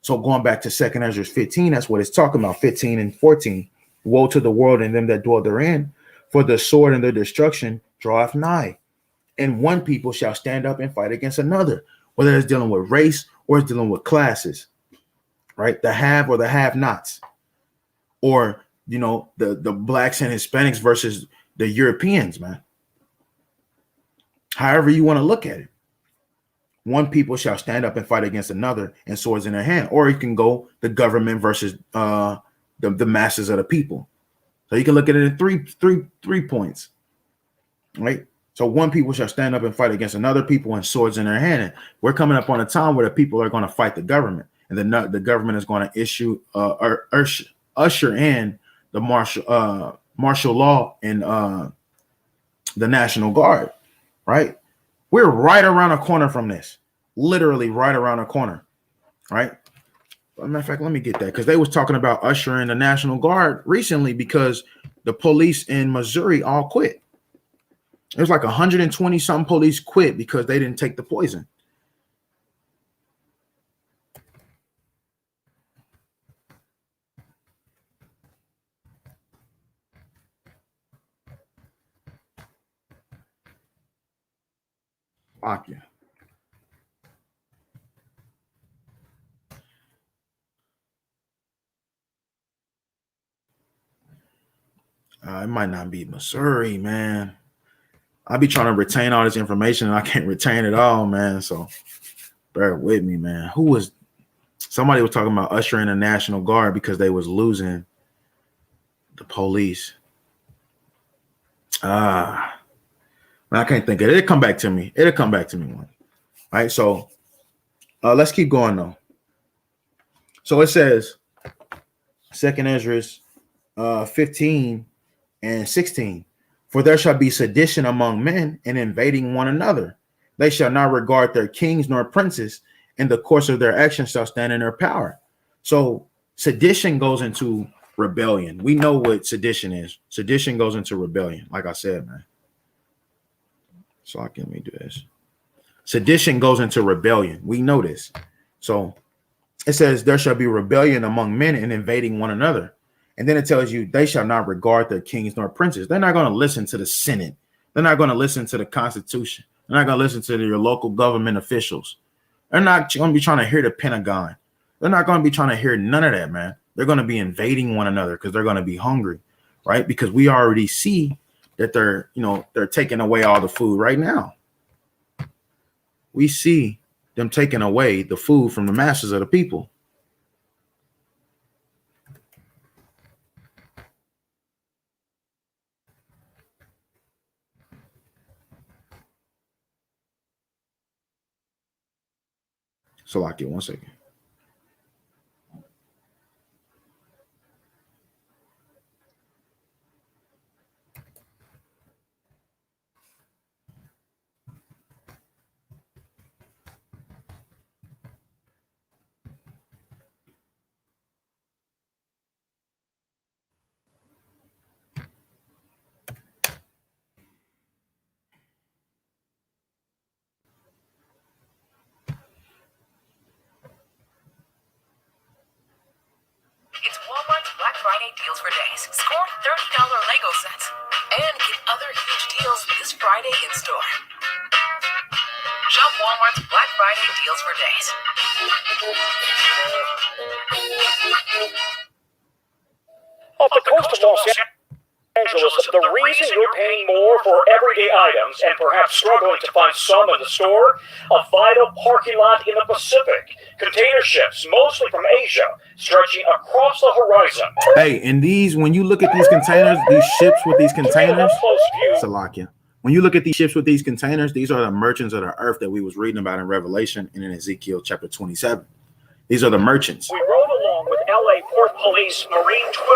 So going back to 2 Ezra 15, that's what it's talking about, 15 and 14. Woe to the world and them that dwell therein, for the sword and their destruction draweth nigh. And one people shall stand up and fight against another, whether it's dealing with race or it's dealing with classes, right? The have or the have-nots, or, you know, the blacks and Hispanics versus the Europeans, man. However you want to look at it. One people shall stand up and fight against another, and swords in their hand. Or you can go the government versus the masses of the people. So you can look at it in three points, right? So one people shall stand up and fight against another people, and swords in their hand. And we're coming up on a time where the people are going to fight the government, and the government is going to issue usher in the martial law and the National Guard, right? We're right around a corner from this, literally right around a corner, right? As a matter of fact, let me get that, because they was talking about ushering the National Guard recently because the police in Missouri all quit. It was like 120 something police quit because they didn't take the poison. Lock you. It might not be Missouri, man. I be trying to retain all this information and I can't retain it all, man. So bear with me, man. Somebody was talking about ushering the National Guard because they was losing the police. Man, I can't think of it. It'll come back to me. It'll come back to me one. All right, so let's keep going though. So it says 2 Ezra 15 and 16. For there shall be sedition among men and invading one another. They shall not regard their kings nor princes, and the course of their actions shall stand in their power. So sedition goes into rebellion. We know what sedition is. Sedition goes into rebellion, like I said, man. So let me do this. Sedition goes into rebellion. We know this. So it says there shall be rebellion among men and invading one another. And then it tells you they shall not regard their kings nor princes. They're not going to listen to the Senate. They're not going to listen to the Constitution. They're not going to listen to your local government officials. They're not going to be trying to hear the Pentagon. They're not going to be trying to hear none of that, man. They're going to be invading one another because they're going to be hungry, right? Because we already see that they're taking away all the food right now. We see them taking away the food from the masses of the people. So I'll get 1 second. Friday deals for days. Score $30 Lego sets and get other huge deals this Friday in store. Shop Walmart's Black Friday deals for days. Off the coast of Los Angeles, the reason you're paying more for everyday items and perhaps struggling to find some in the store, a vital parking lot in the Pacific. Container ships, mostly from Asia, stretching across the horizon. Hey, and when you look at these containers, these ships with these containers, Salakia. When you look at these ships with these containers, these are the merchants of the earth that we was reading about in Revelation and in Ezekiel chapter 27. These are the merchants. We rode along with LA Port Police Marine 12.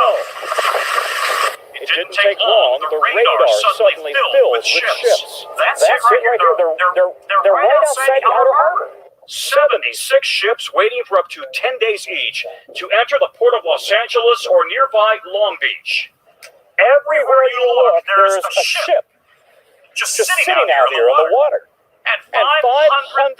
It didn't take long. The radar suddenly filled with ships. That's it right here. They're right outside the outer harbor. 76 ships waiting for up to 10 days each to enter the port of Los Angeles or nearby Long Beach. Everywhere you look, there's a ship just sitting out here on the water. And 500,000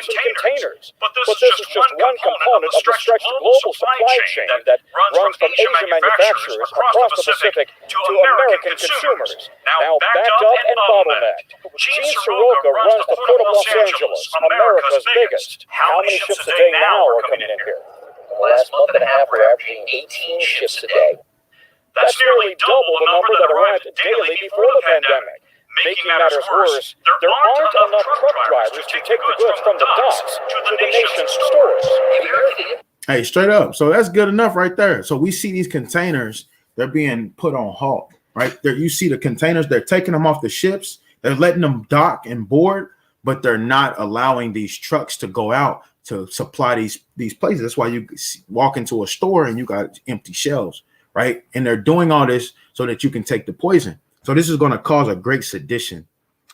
containers. But this is just one component of the stretched global supply chain that runs from Asian manufacturers across the Pacific to American consumers, now backed up and bottlenecked. Gene Soroka runs the Port of Los Angeles, America's biggest. How many ships a day now are coming in here? In the last month and a half, we're averaging 18 ships a day. That's nearly double the number that arrived daily before the pandemic. Making matters worse, there aren't enough truck drivers to take the goods from the docks to the nation's stores. Hey, straight up. So that's good enough right there. So we see these containers, they're being put on halt, right? There, you see the containers, they're taking them off the ships, they're letting them dock and board, but they're not allowing these trucks to go out to supply these places. That's why you walk into a store and you got empty shelves, right? And they're doing all this so that you can take the poison. So this is going to cause a great sedition,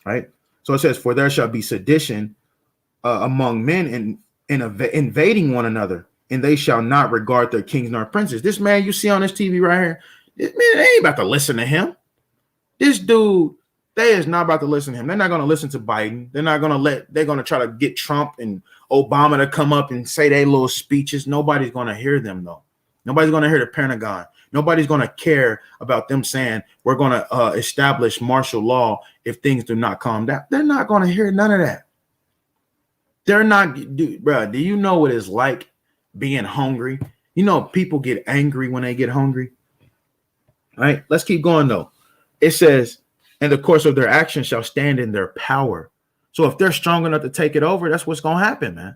right? So it says, for there shall be sedition among men and invading one another, and they shall not regard their kings nor princes. This man you see on this TV right here, this man, they ain't about to listen to him. This dude, they is not about to listen to him. They're not going to listen to Biden. They're not going to they're going to try to get Trump and Obama to come up and say their little speeches. Nobody's going to hear them, though. Nobody's going to hear the Pentagon. Nobody's going to care about them saying we're going to establish martial law if things do not calm down. They're not going to hear none of that. They're not, bro. Do you know what it's like being hungry? You know, people get angry when they get hungry. All right, let's keep going, though. It says, and the course of their action shall stand in their power. So if they're strong enough to take it over, that's what's going to happen, man.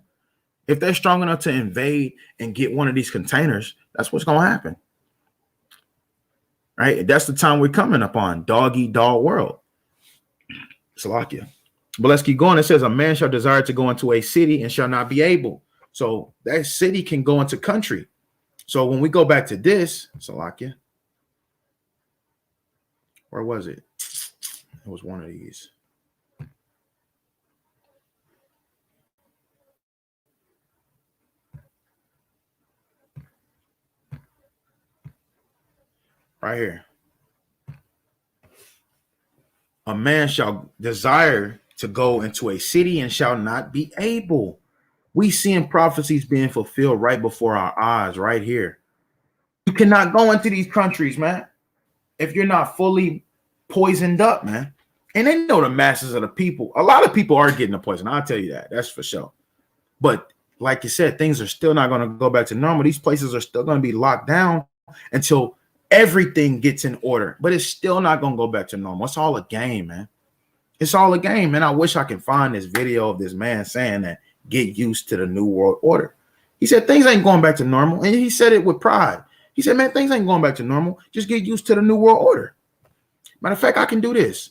If they're strong enough to invade and get one of these containers, that's what's going to happen. Right? That's the time we're coming upon. Dog eat dog world. Salakia. But let's keep going. It says, a man shall desire to go into a city and shall not be able. So that city can go into country. So when we go back to this, Salakia, where was it? It was one of these. Right here. A man shall desire to go into a city and shall not be able. We seeing prophecies being fulfilled right before our eyes, right here. You cannot go into these countries, man, if you're not fully poisoned up, man. And they know the masses of the people. A lot of people are getting the poison. I'll tell you that. That's for sure. But like you said, things are still not going to go back to normal. These places are still going to be locked down until everything gets in order. But it's still not going to go back to normal. It's all a game, man. It's all a game, man. I wish I could find this video of this man saying that get used to the new world order. He said things ain't going back to normal. And he said it with pride. He said, man, things ain't going back to normal. Just get used to the new world order. Matter of fact, I can do this.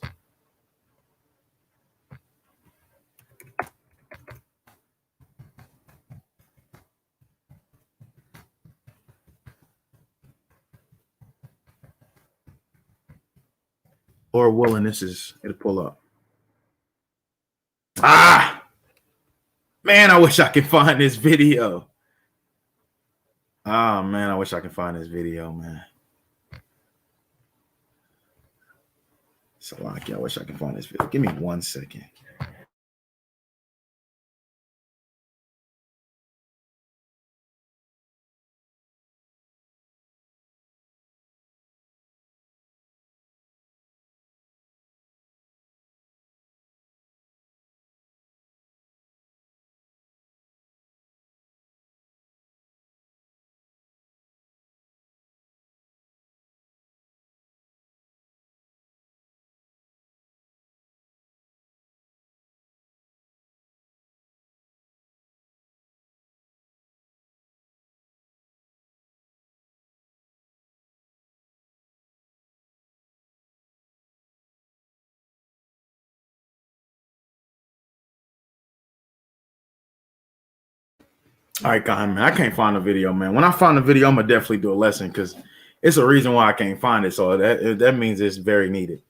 Lord willing, it'll pull up. Man, I wish I could find this video. Man, I wish I could find this video, man. Salaki, I wish I could find this video. Give me 1 second. All right, man. I can't find the video, man. When I find the video, I'm gonna definitely do a lesson because it's a reason why I can't find it. So that means it's very needed.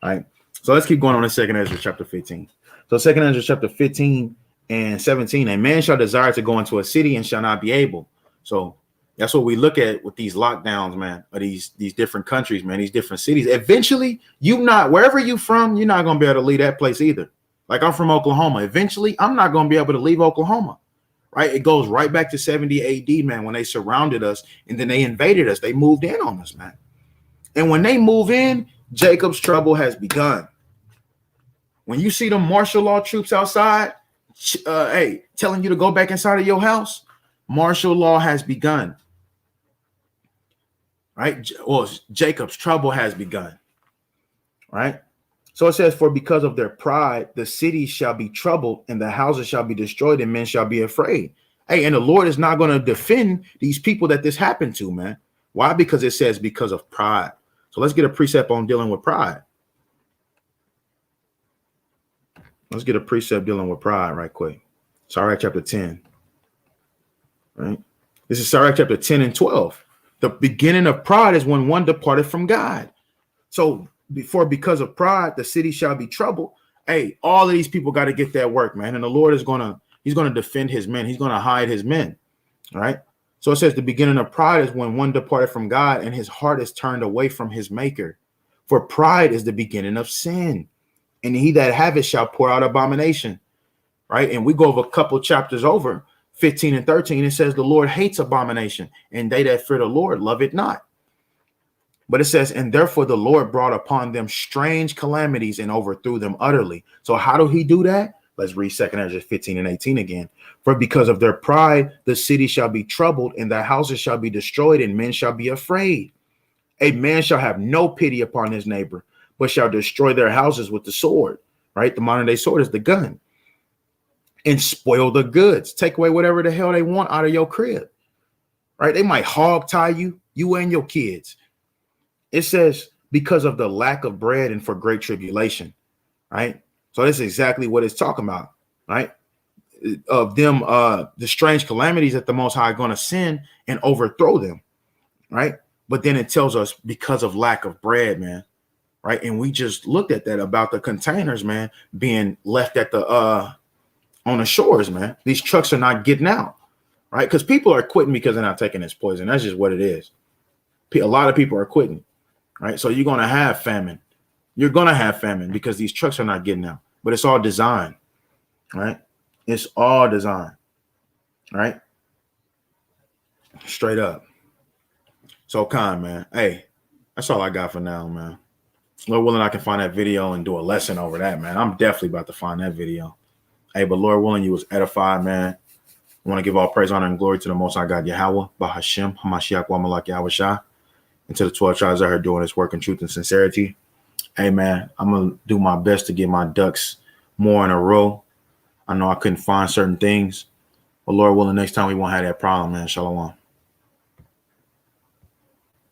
All right. So let's keep going on in 2nd Ezra chapter 15. So 2nd Ezra chapter 15 and 17. A man shall desire to go into a city and shall not be able. So that's what we look at with these lockdowns, man, or these different countries, man, these different cities. Eventually, wherever you from, you're not gonna be able to leave that place either. Like I'm from Oklahoma. Eventually, I'm not gonna be able to leave Oklahoma. Right? It goes right back to 70 AD, man, when they surrounded us and then they invaded us. They moved in on us, man. And when they move in, Jacob's trouble has begun. When you see the martial law troops outside, telling you to go back inside of your house, martial law has begun. Right? Well, Jacob's trouble has begun. Right? So it says, for because of their pride, the cities shall be troubled and the houses shall be destroyed and men shall be afraid. Hey, and the Lord is not going to defend these people that this happened to, man. Why? Because it says because of pride. So let's get a precept on dealing with pride. Let's get a precept dealing with pride right quick. Sirach chapter 10. Right? This is Sirach chapter 10 and 12. The beginning of pride is when one departed from God. So because of pride, the city shall be troubled. Hey, all of these people got to get that work, man. And the Lord is he's going to defend his men. He's going to hide his men. All right. So it says the beginning of pride is when one departed from God and his heart is turned away from his maker. For pride is the beginning of sin. And he that have it shall pour out abomination. Right. And we go over a couple chapters over 15 and 13. It says the Lord hates abomination and they that fear the Lord love it not. But it says, and therefore the Lord brought upon them strange calamities and overthrew them utterly. So how do he do that? Let's read 2nd Ezra 15 and 18 again. For because of their pride, the city shall be troubled and their houses shall be destroyed and men shall be afraid. A man shall have no pity upon his neighbor, but shall destroy their houses with the sword. Right? The modern day sword is the gun. And spoil the goods. Take away whatever the hell they want out of your crib. Right? They might hog tie you and your kids. It says because of the lack of bread and for great tribulation, right? So that's exactly what it's talking about, right? Of them, the strange calamities that the Most High are going to send and overthrow them, right? But then it tells us because of lack of bread, man, right? And we just looked at that about the containers, man, being left at the on the shores, man. These trucks are not getting out, right? Because people are quitting because they're not taking this poison. That's just what it is. A lot of people are quitting. Right. So you're going to have famine. You're going to have famine because these trucks are not getting out. But it's all design. Right. It's all design. Right. Straight up. So man. Hey, that's all I got for now, man. Lord willing, I can find that video and do a lesson over that, man. I'm definitely about to find that video. Hey, but Lord willing, you was edified, man. I want to give all praise, honor, and glory to the Most High God, Yahweh, Bahashem, Hamashiach, wa Malak Yahweh Shah. And to the 12 tribes out here doing this work in truth and sincerity. Hey, man, I'm going to do my best to get my ducks more in a row. I know I couldn't find certain things. But Lord willing, next time we won't have that problem, man. Shalom.